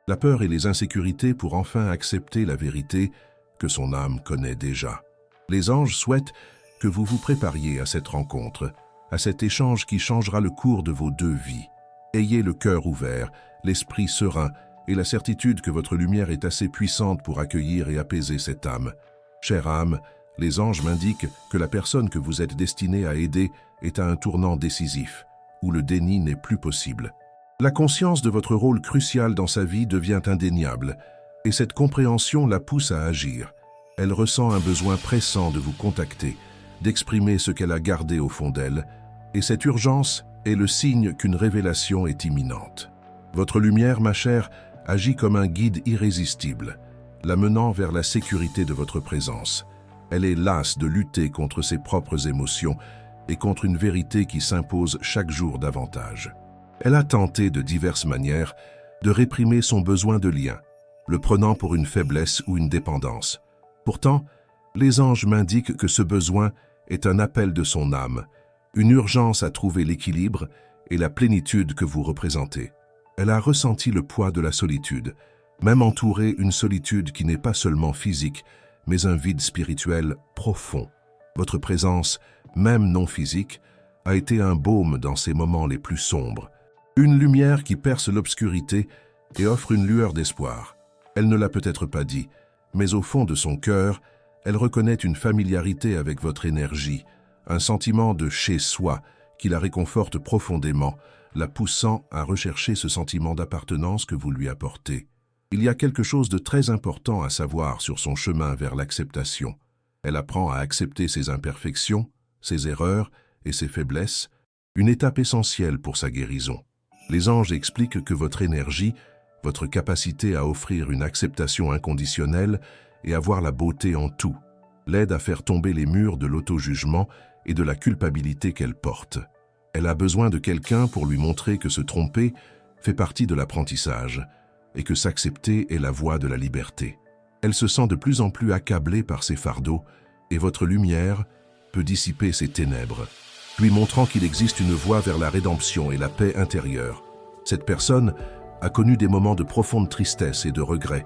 la peur et les insécurités pour enfin accepter la vérité que son âme connaît déjà. Les anges souhaitent que vous vous prépariez à cette rencontre, à cet échange qui changera le cours de vos deux vies. Ayez le cœur ouvert, l'esprit serein et la certitude que votre lumière est assez puissante pour accueillir et apaiser cette âme. Chère âme, les anges m'indiquent que la personne que vous êtes destinée à aider est à un tournant décisif, où le déni n'est plus possible. La conscience de votre rôle crucial dans sa vie devient indéniable, et cette compréhension la pousse à agir. Elle ressent un besoin pressant de vous contacter, d'exprimer ce qu'elle a gardé au fond d'elle, et cette urgence est le signe qu'une révélation est imminente. Votre lumière, ma chère, agit comme un guide irrésistible, la menant vers la sécurité de votre présence. Elle est lasse de lutter contre ses propres émotions et contre une vérité qui s'impose chaque jour davantage. Elle a tenté de diverses manières de réprimer son besoin de lien, le prenant pour une faiblesse ou une dépendance. Pourtant, les anges m'indiquent que ce besoin est un appel de son âme, une urgence à trouver l'équilibre et la plénitude que vous représentez. Elle a ressenti le poids de la solitude, même entourée une solitude qui n'est pas seulement physique, mais un vide spirituel profond. Votre présence, même non physique, a été un baume dans ces moments les plus sombres. Une lumière qui perce l'obscurité et offre une lueur d'espoir. Elle ne l'a peut-être pas dit, mais au fond de son cœur, elle reconnaît une familiarité avec votre énergie, un sentiment de chez-soi qui la réconforte profondément, la poussant à rechercher ce sentiment d'appartenance que vous lui apportez. Il y a quelque chose de très important à savoir sur son chemin vers l'acceptation. Elle apprend à accepter ses imperfections, ses erreurs et ses faiblesses, une étape essentielle pour sa guérison. Les anges expliquent que votre énergie, votre capacité à offrir une acceptation inconditionnelle et à voir la beauté en tout, l'aide à faire tomber les murs de l'auto-jugement et de la culpabilité qu'elle porte. Elle a besoin de quelqu'un pour lui montrer que se tromper fait partie de l'apprentissage et que s'accepter est la voie de la liberté. Elle se sent de plus en plus accablée par ses fardeaux et votre lumière peut dissiper ses ténèbres, lui montrant qu'il existe une voie vers la rédemption et la paix intérieure. Cette personne a connu des moments de profonde tristesse et de regret,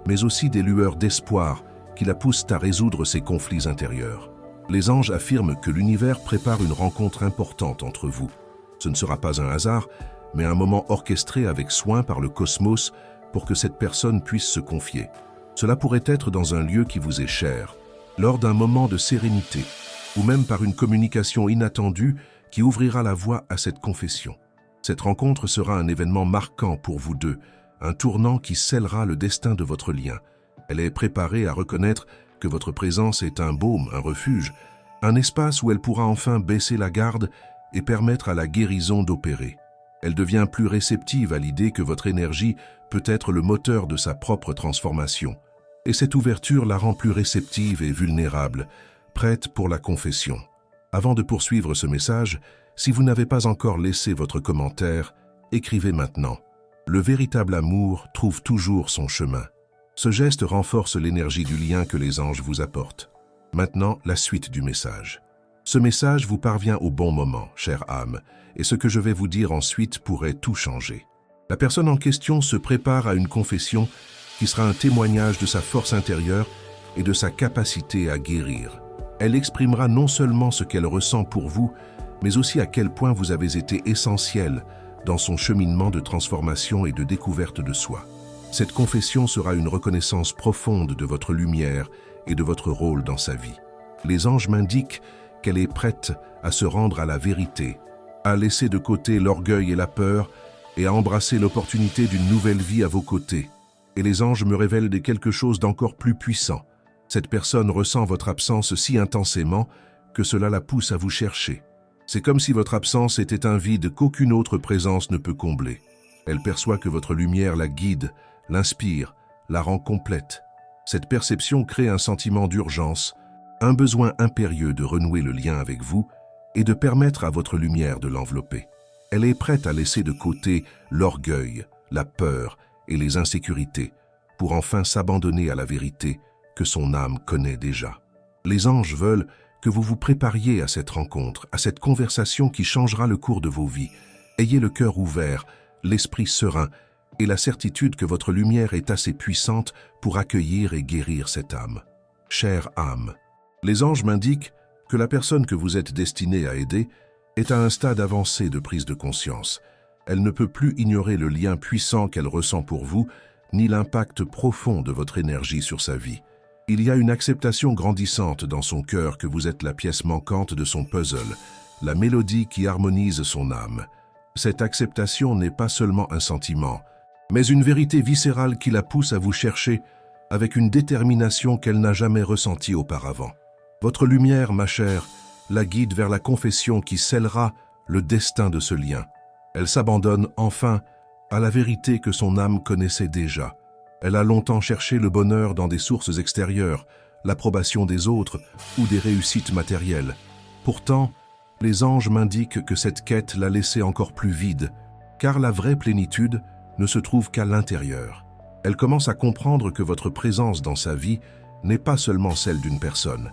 mais aussi des lueurs d'espoir qui la poussent à résoudre ses conflits intérieurs. Les anges affirment que l'univers prépare une rencontre importante entre vous. Ce ne sera pas un hasard, mais un moment orchestré avec soin par le cosmos pour que cette personne puisse se confier. Cela pourrait être dans un lieu qui vous est cher, lors d'un moment de sérénité, ou même par une communication inattendue qui ouvrira la voie à cette confession. Cette rencontre sera un événement marquant pour vous deux, un tournant qui scellera le destin de votre lien. Elle est préparée à reconnaître que votre présence est un baume, un refuge, un espace où elle pourra enfin baisser la garde et permettre à la guérison d'opérer. Elle devient plus réceptive à l'idée que votre énergie peut être le moteur de sa propre transformation. Et cette ouverture la rend plus réceptive et vulnérable, prête pour la confession. Avant de poursuivre ce message, si vous n'avez pas encore laissé votre commentaire, écrivez maintenant. Le véritable amour trouve toujours son chemin. Ce geste renforce l'énergie du lien que les anges vous apportent. Maintenant, la suite du message. Ce message vous parvient au bon moment, chère âme, et ce que je vais vous dire ensuite pourrait tout changer. La personne en question se prépare à une confession qui sera un témoignage de sa force intérieure et de sa capacité à guérir. Elle exprimera non seulement ce qu'elle ressent pour vous, mais aussi à quel point vous avez été essentiel dans son cheminement de transformation et de découverte de soi. Cette confession sera une reconnaissance profonde de votre lumière et de votre rôle dans sa vie. Les anges m'indiquent qu'elle est prête à se rendre à la vérité, à laisser de côté l'orgueil et la peur et à embrasser l'opportunité d'une nouvelle vie à vos côtés. Et les anges me révèlent quelque chose d'encore plus puissant. Cette personne ressent votre absence si intensément que cela la pousse à vous chercher. C'est comme si votre absence était un vide qu'aucune autre présence ne peut combler. Elle perçoit que votre lumière la guide, l'inspire, la rend complète. Cette perception crée un sentiment d'urgence, un besoin impérieux de renouer le lien avec vous et de permettre à votre lumière de l'envelopper. Elle est prête à laisser de côté l'orgueil, la peur et les insécurités pour enfin s'abandonner à la vérité que son âme connaît déjà. Les anges veulent que vous vous prépariez à cette rencontre, à cette conversation qui changera le cours de vos vies. Ayez le cœur ouvert, l'esprit serein et la certitude que votre lumière est assez puissante pour accueillir et guérir cette âme. Chère âme, les anges m'indiquent que la personne que vous êtes destinée à aider est à un stade avancé de prise de conscience. Elle ne peut plus ignorer le lien puissant qu'elle ressent pour vous, ni l'impact profond de votre énergie sur sa vie. Il y a une acceptation grandissante dans son cœur que vous êtes la pièce manquante de son puzzle, la mélodie qui harmonise son âme. Cette acceptation n'est pas seulement un sentiment, mais une vérité viscérale qui la pousse à vous chercher avec une détermination qu'elle n'a jamais ressentie auparavant. Votre lumière, ma chère, la guide vers la confession qui scellera le destin de ce lien. Elle s'abandonne enfin à la vérité que son âme connaissait déjà. Elle a longtemps cherché le bonheur dans des sources extérieures, l'approbation des autres ou des réussites matérielles. Pourtant, les anges m'indiquent que cette quête l'a laissée encore plus vide, car la vraie plénitude ne se trouve qu'à l'intérieur. Elle commence à comprendre que votre présence dans sa vie n'est pas seulement celle d'une personne,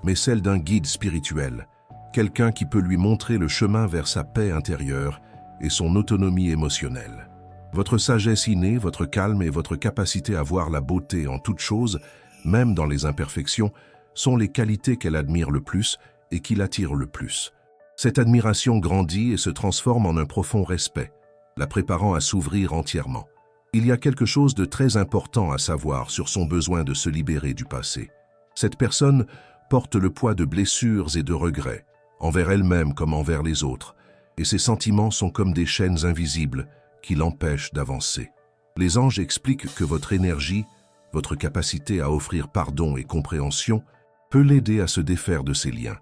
mais celle d'un guide spirituel, quelqu'un qui peut lui montrer le chemin vers sa paix intérieure et son autonomie émotionnelle. Votre sagesse innée, votre calme et votre capacité à voir la beauté en toute chose, même dans les imperfections, sont les qualités qu'elle admire le plus et qui l'attirent le plus. Cette admiration grandit et se transforme en un profond respect. la préparant à s'ouvrir entièrement. Il y a quelque chose de très important à savoir sur son besoin de se libérer du passé. Cette personne porte le poids de blessures et de regrets, envers elle-même comme envers les autres, et ses sentiments sont comme des chaînes invisibles qui l'empêchent d'avancer. Les anges expliquent que votre énergie, votre capacité à offrir pardon et compréhension, peut l'aider à se défaire de ces liens.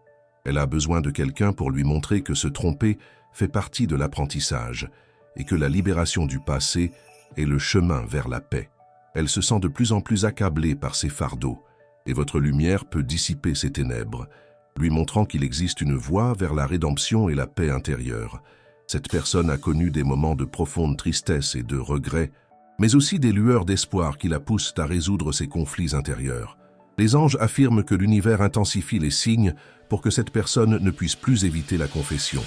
Elle a besoin de quelqu'un pour lui montrer que se tromper fait partie de l'apprentissage et que la libération du passé est le chemin vers la paix. Elle se sent de plus en plus accablée par ses fardeaux et votre lumière peut dissiper ses ténèbres, lui montrant qu'il existe une voie vers la rédemption et la paix intérieure. Cette personne a connu des moments de profonde tristesse et de regret, mais aussi des lueurs d'espoir qui la poussent à résoudre ses conflits intérieurs. Les anges affirment que l'univers intensifie les signes pour que cette personne ne puisse plus éviter la confession.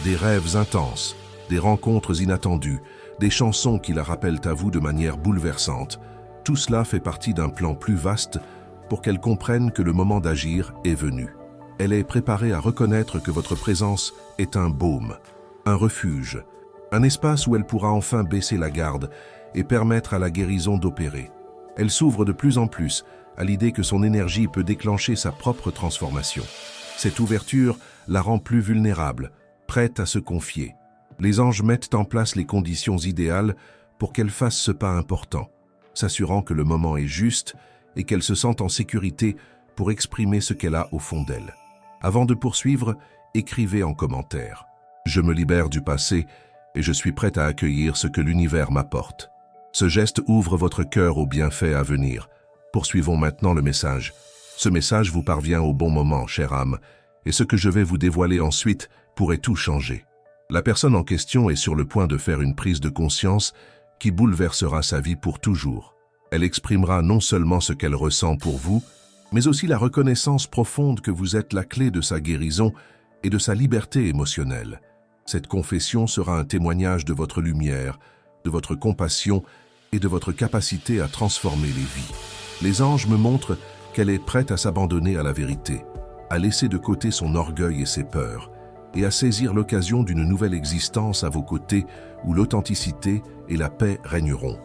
Des rêves intenses, des rencontres inattendues, des chansons qui la rappellent à vous de manière bouleversante, tout cela fait partie d'un plan plus vaste pour qu'elle comprenne que le moment d'agir est venu. Elle est préparée à reconnaître que votre présence est un baume, un refuge, un espace où elle pourra enfin baisser la garde et permettre à la guérison d'opérer. Elle s'ouvre de plus en plus à l'idée que son énergie peut déclencher sa propre transformation. Cette ouverture la rend plus vulnérable, prête à se confier. Les anges mettent en place les conditions idéales pour qu'elle fasse ce pas important, s'assurant que le moment est juste et qu'elle se sente en sécurité pour exprimer ce qu'elle a au fond d'elle. Avant de poursuivre, écrivez en commentaire. Je me libère du passé et je suis prête à accueillir ce que l'univers m'apporte. Ce geste ouvre votre cœur aux bienfaits à venir. Poursuivons maintenant le message. Ce message vous parvient au bon moment, chère âme, et ce que je vais vous dévoiler ensuite pourrait tout changer. La personne en question est sur le point de faire une prise de conscience qui bouleversera sa vie pour toujours. Elle exprimera non seulement ce qu'elle ressent pour vous, mais aussi la reconnaissance profonde que vous êtes la clé de sa guérison et de sa liberté émotionnelle. Cette confession sera un témoignage de votre lumière, de votre compassion et de votre capacité à transformer les vies. Les anges me montrent qu'elle est prête à s'abandonner à la vérité, à laisser de côté son orgueil et ses peurs, et à saisir l'occasion d'une nouvelle existence à vos côtés où l'authenticité et la paix régneront.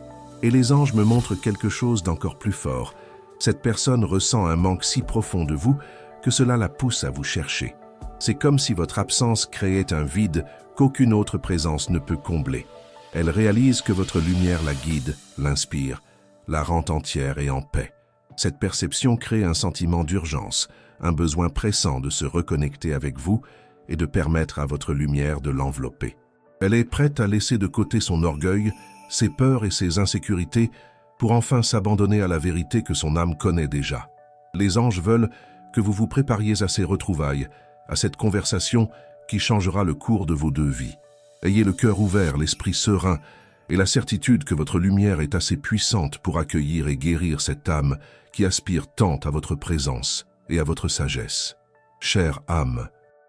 Et les anges me montrent quelque chose d'encore plus fort. Cette personne ressent un manque si profond de vous que cela la pousse à vous chercher. C'est comme si votre absence créait un vide qu'aucune autre présence ne peut combler. Elle réalise que votre lumière la guide, l'inspire, la rend entière et en paix. Cette perception crée un sentiment d'urgence, un besoin pressant de se reconnecter avec vous et de permettre à votre lumière de l'envelopper. Elle est prête à laisser de côté son orgueil, ses peurs et ses insécurités pour enfin s'abandonner à la vérité que son âme connaît déjà. Les anges veulent que vous vous prépariez à ces retrouvailles, à cette conversation qui changera le cours de vos deux vies. Ayez le cœur ouvert, l'esprit serein et la certitude que votre lumière est assez puissante pour accueillir et guérir cette âme qui aspire tant à votre présence et à votre sagesse. Chère âme,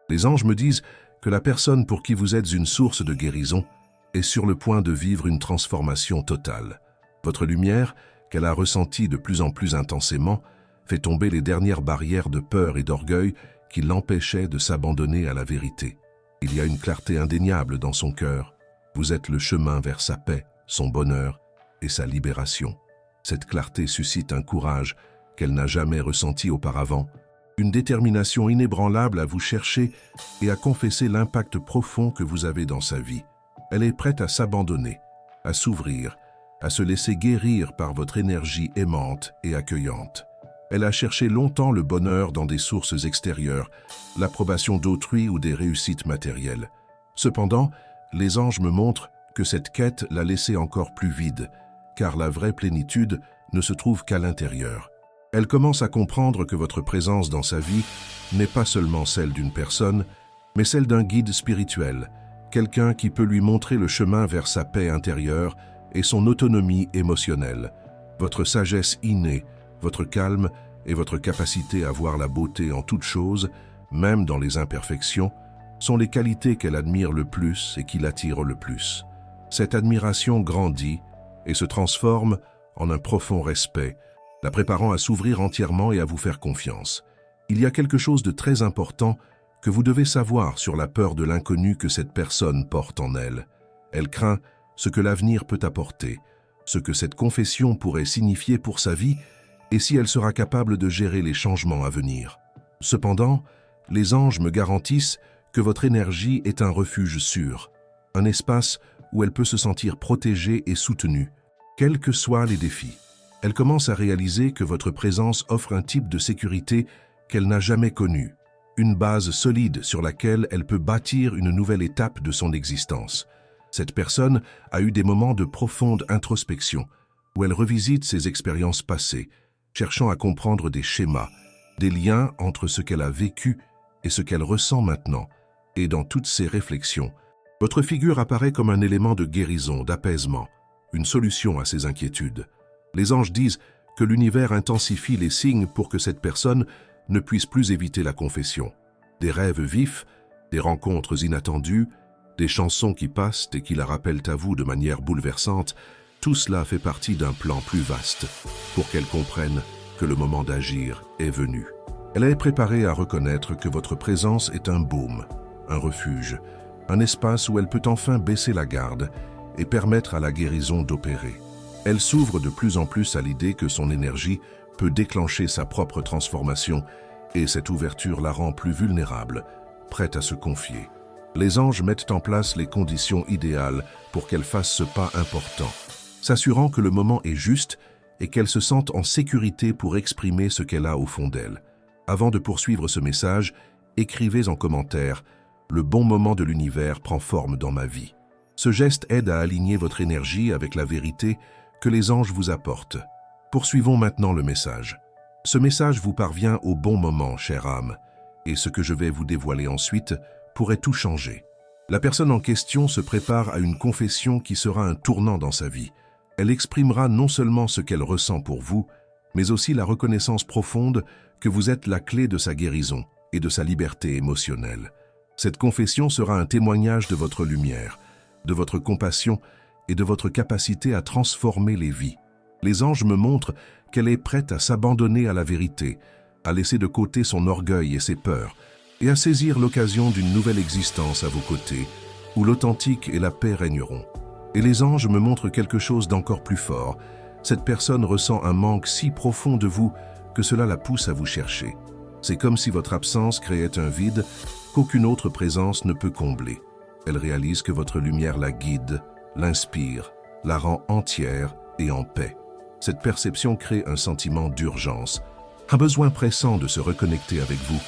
les anges me disent que la personne pour qui vous êtes une source de guérison est sur le point de vivre une transformation totale. Votre lumière, qu'elle a ressentie de plus en plus intensément, fait tomber les dernières barrières de peur et d'orgueil qui l'empêchaient de s'abandonner à la vérité. Il y a une clarté indéniable dans son cœur. Vous êtes le chemin vers sa paix, son bonheur et sa libération. Cette clarté suscite un courage qu'elle n'a jamais ressenti auparavant, une détermination inébranlable à vous chercher et à confesser l'impact profond que vous avez dans sa vie. Elle est prête à s'abandonner, à s'ouvrir, à se laisser guérir par votre énergie aimante et accueillante. Elle a cherché longtemps le bonheur dans des sources extérieures, l'approbation d'autrui ou des réussites matérielles. Cependant, les anges me montrent que cette quête l'a laissée encore plus vide, car la vraie plénitude ne se trouve qu'à l'intérieur. Elle commence à comprendre que votre présence dans sa vie n'est pas seulement celle d'une personne, mais celle d'un guide spirituel, quelqu'un qui peut lui montrer le chemin vers sa paix intérieure et son autonomie émotionnelle. Votre sagesse innée, votre calme et votre capacité à voir la beauté en toutes choses, même dans les imperfections, sont les qualités qu'elle admire le plus et qui l'attirent le plus. Cette admiration grandit et se transforme en un profond respect, la préparant à s'ouvrir entièrement et à vous faire confiance. Il y a quelque chose de très important que vous devez savoir sur la peur de l'inconnu que cette personne porte en elle. Elle craint ce que l'avenir peut apporter, ce que cette confession pourrait signifier pour sa vie et si elle sera capable de gérer les changements à venir. Cependant, les anges me garantissent que votre énergie est un refuge sûr, un espace où elle peut se sentir protégée et soutenue, quels que soient les défis. Elle commence à réaliser que votre présence offre un type de sécurité qu'elle n'a jamais connu, une base solide sur laquelle elle peut bâtir une nouvelle étape de son existence. Cette personne a eu des moments de profonde introspection, où elle revisite ses expériences passées, cherchant à comprendre des schémas, des liens entre ce qu'elle a vécu et ce qu'elle ressent maintenant. Et dans toutes ces réflexions, votre figure apparaît comme un élément de guérison, d'apaisement, une solution à ses inquiétudes. Les anges disent que l'univers intensifie les signes pour que cette personne ne puisse plus éviter la confession. Des rêves vifs, des rencontres inattendues, des chansons qui passent et qui la rappellent à vous de manière bouleversante, tout cela fait partie d'un plan plus vaste pour qu'elle comprenne que le moment d'agir est venu. Elle est préparée à reconnaître que votre présence est un baume, un refuge, un espace où elle peut enfin baisser la garde et permettre à la guérison d'opérer. Elle s'ouvre de plus en plus à l'idée que son énergie peut déclencher sa propre transformation et cette ouverture la rend plus vulnérable, prête à se confier. Les anges mettent en place les conditions idéales pour qu'elle fasse ce pas important, s'assurant que le moment est juste et qu'elle se sente en sécurité pour exprimer ce qu'elle a au fond d'elle. Avant de poursuivre ce message, écrivez en commentaire « Le bon moment de l'univers prend forme dans ma vie ». Ce geste aide à aligner votre énergie avec la vérité que les anges vous apportent. Poursuivons maintenant le message. Ce message vous parvient au bon moment, chère âme, et ce que je vais vous dévoiler ensuite pourrait tout changer. La personne en question se prépare à une confession qui sera un tournant dans sa vie. Elle exprimera non seulement ce qu'elle ressent pour vous, mais aussi la reconnaissance profonde que vous êtes la clé de sa guérison et de sa liberté émotionnelle. Cette confession sera un témoignage de votre lumière, de votre compassion et de votre capacité à transformer les vies. Les anges me montrent qu'elle est prête à s'abandonner à la vérité, à laisser de côté son orgueil et ses peurs, et à saisir l'occasion d'une nouvelle existence à vos côtés, où l'authentique et la paix régneront. Et les anges me montrent quelque chose d'encore plus fort. Cette personne ressent un manque si profond de vous que cela la pousse à vous chercher. C'est comme si votre absence créait un vide qu'aucune autre présence ne peut combler. Elle réalise que votre lumière la guide, l'inspire, la rend entière et en paix. Cette perception crée un sentiment d'urgence, un besoin pressant de se reconnecter avec vous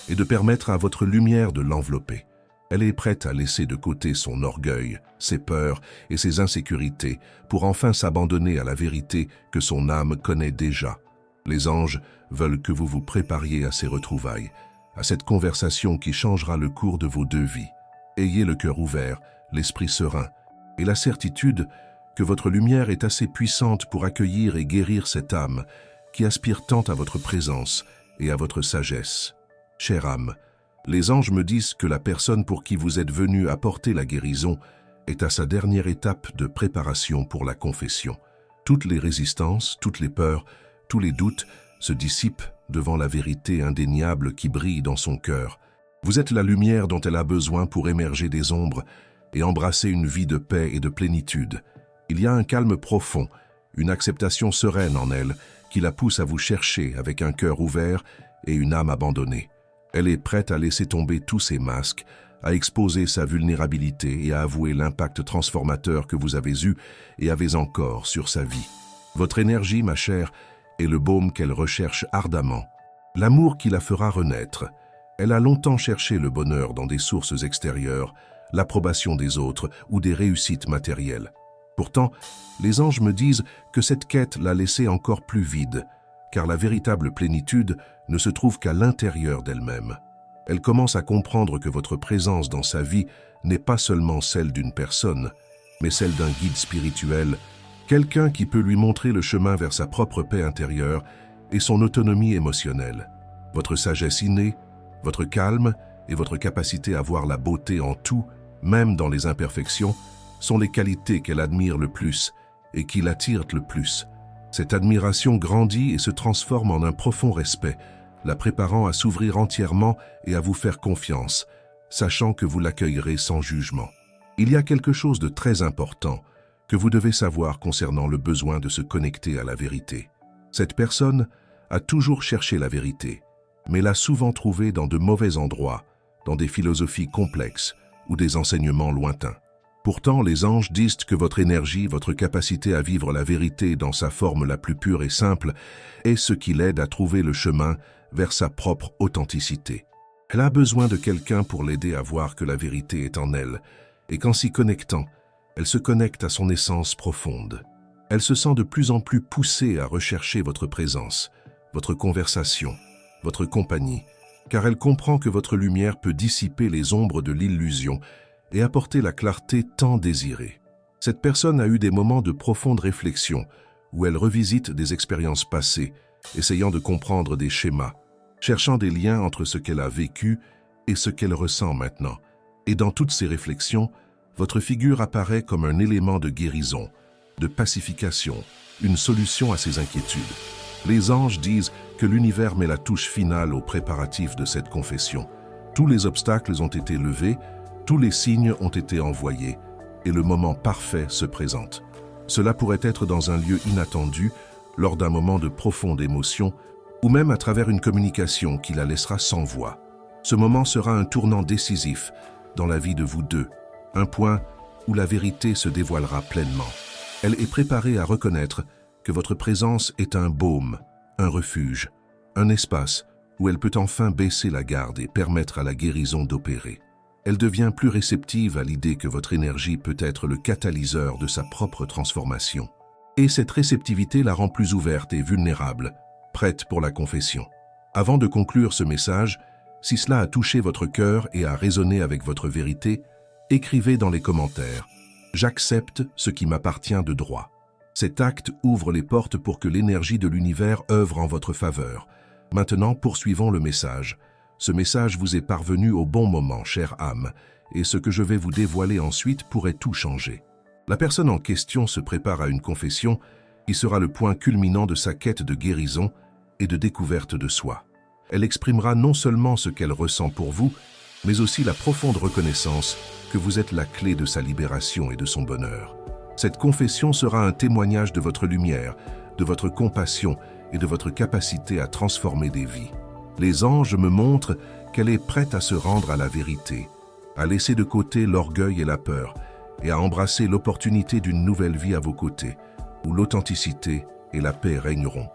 et de permettre à votre lumière de l'envelopper. Elle est prête à laisser de côté son orgueil, ses peurs et ses insécurités pour enfin s'abandonner à la vérité que son âme connaît déjà. Les anges veulent que vous vous prépariez à ces retrouvailles, à cette conversation qui changera le cours de vos deux vies. Ayez le cœur ouvert, l'esprit serein et la certitude que votre lumière est assez puissante pour accueillir et guérir cette âme qui aspire tant à votre présence et à votre sagesse. Chère âme, les anges me disent que la personne pour qui vous êtes venu apporter la guérison est à sa dernière étape de préparation pour la confession. Toutes les résistances, toutes les peurs, tous les doutes se dissipent devant la vérité indéniable qui brille dans son cœur. Vous êtes la lumière dont elle a besoin pour émerger des ombres et embrasser une vie de paix et de plénitude. Il y a un calme profond, une acceptation sereine en elle qui la pousse à vous chercher avec un cœur ouvert et une âme abandonnée. Elle est prête à laisser tomber tous ses masques, à exposer sa vulnérabilité et à avouer l'impact transformateur que vous avez eu et avez encore sur sa vie. Votre énergie, ma chère, est le baume qu'elle recherche ardemment, l'amour qui la fera renaître. Elle a longtemps cherché le bonheur dans des sources extérieures, l'approbation des autres ou des réussites matérielles. Pourtant, les anges me disent que cette quête l'a laissée encore plus vide, car la véritable plénitude ne se trouve qu'à l'intérieur d'elle-même. Elle commence à comprendre que votre présence dans sa vie n'est pas seulement celle d'une personne, mais celle d'un guide spirituel, quelqu'un qui peut lui montrer le chemin vers sa propre paix intérieure et son autonomie émotionnelle. Votre sagesse innée, votre calme et votre capacité à voir la beauté en tout, même dans les imperfections, sont les qualités qu'elle admire le plus et qui l'attirent le plus. Cette admiration grandit et se transforme en un profond respect, la préparant à s'ouvrir entièrement et à vous faire confiance, sachant que vous l'accueillerez sans jugement. Il y a quelque chose de très important que vous devez savoir concernant le besoin de se connecter à la vérité. Cette personne a toujours cherché la vérité, mais l'a souvent trouvée dans de mauvais endroits, dans des philosophies complexes ou des enseignements lointains. Pourtant, les anges disent que votre énergie, votre capacité à vivre la vérité dans sa forme la plus pure et simple est ce qui l'aide à trouver le chemin vers sa propre authenticité. Elle a besoin de quelqu'un pour l'aider à voir que la vérité est en elle, et qu'en s'y connectant, elle se connecte à son essence profonde. Elle se sent de plus en plus poussée à rechercher votre présence, votre conversation, votre compagnie, car elle comprend que votre lumière peut dissiper les ombres de l'illusion et apporter la clarté tant désirée. Cette personne a eu des moments de profonde réflexion où elle revisite des expériences passées, essayant de comprendre des schémas, cherchant des liens entre ce qu'elle a vécu et ce qu'elle ressent maintenant. Et dans toutes ces réflexions, votre figure apparaît comme un élément de guérison, de pacification, une solution à ses inquiétudes. Les anges disent que l'univers met la touche finale aux préparatifs de cette confession. Tous les obstacles ont été levés, tous les signes ont été envoyés, et le moment parfait se présente. Cela pourrait être dans un lieu inattendu, lors d'un moment de profonde émotion, ou même à travers une communication qui la laissera sans voix. Ce moment sera un tournant décisif dans la vie de vous deux, un point où la vérité se dévoilera pleinement. Elle est préparée à reconnaître que votre présence est un baume, un refuge, un espace où elle peut enfin baisser la garde et permettre à la guérison d'opérer. Elle devient plus réceptive à l'idée que votre énergie peut être le catalyseur de sa propre transformation. Et cette réceptivité la rend plus ouverte et vulnérable, prête pour la confession. Avant de conclure ce message, si cela a touché votre cœur et a résonné avec votre vérité, écrivez dans les commentaires « J'accepte ce qui m'appartient de droit ». Cet acte ouvre les portes pour que l'énergie de l'univers œuvre en votre faveur. Maintenant, poursuivons le message. Ce message vous est parvenu au bon moment, chère âme, et ce que je vais vous dévoiler ensuite pourrait tout changer. La personne en question se prépare à une confession qui sera le point culminant de sa quête de guérison et de découverte de soi. Elle exprimera non seulement ce qu'elle ressent pour vous, mais aussi la profonde reconnaissance que vous êtes la clé de sa libération et de son bonheur. Cette confession sera un témoignage de votre lumière, de votre compassion et de votre capacité à transformer des vies. Les anges me montrent qu'elle est prête à se rendre à la vérité, à laisser de côté l'orgueil et la peur, et à embrasser l'opportunité d'une nouvelle vie à vos côtés, où l'authenticité et la paix régneront.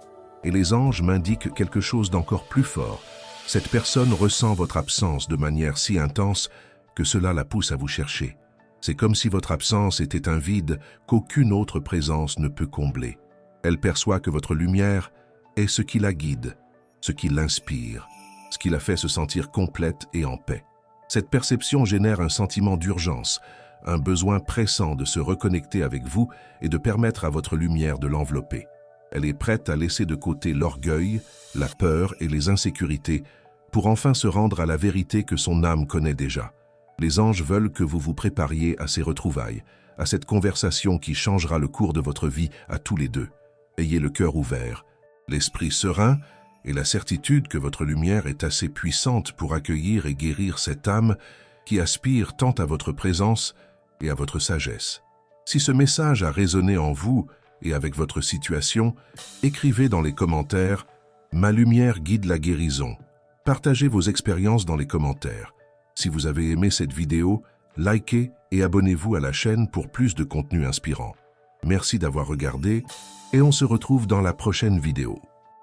Et les anges m'indiquent quelque chose d'encore plus fort. Cette personne ressent votre absence de manière si intense que cela la pousse à vous chercher. C'est comme si votre absence était un vide qu'aucune autre présence ne peut combler. Elle perçoit que votre lumière est ce qui la guide, ce qui l'inspire, ce qui la fait se sentir complète et en paix. Cette perception génère un sentiment d'urgence, un besoin pressant de se reconnecter avec vous et de permettre à votre lumière de l'envelopper. Elle est prête à laisser de côté l'orgueil, la peur et les insécurités pour enfin se rendre à la vérité que son âme connaît déjà. Les anges veulent que vous vous prépariez à ces retrouvailles, à cette conversation qui changera le cours de votre vie à tous les deux. Ayez le cœur ouvert, l'esprit serein et la certitude que votre lumière est assez puissante pour accueillir et guérir cette âme qui aspire tant à votre présence et à votre sagesse. Si ce message a résonné en vous et avec votre situation, écrivez dans les commentaires « Ma lumière guide la guérison ». Partagez vos expériences dans les commentaires. Si vous avez aimé cette vidéo, likez et abonnez-vous à la chaîne pour plus de contenu inspirant. Merci d'avoir regardé et on se retrouve dans la prochaine vidéo.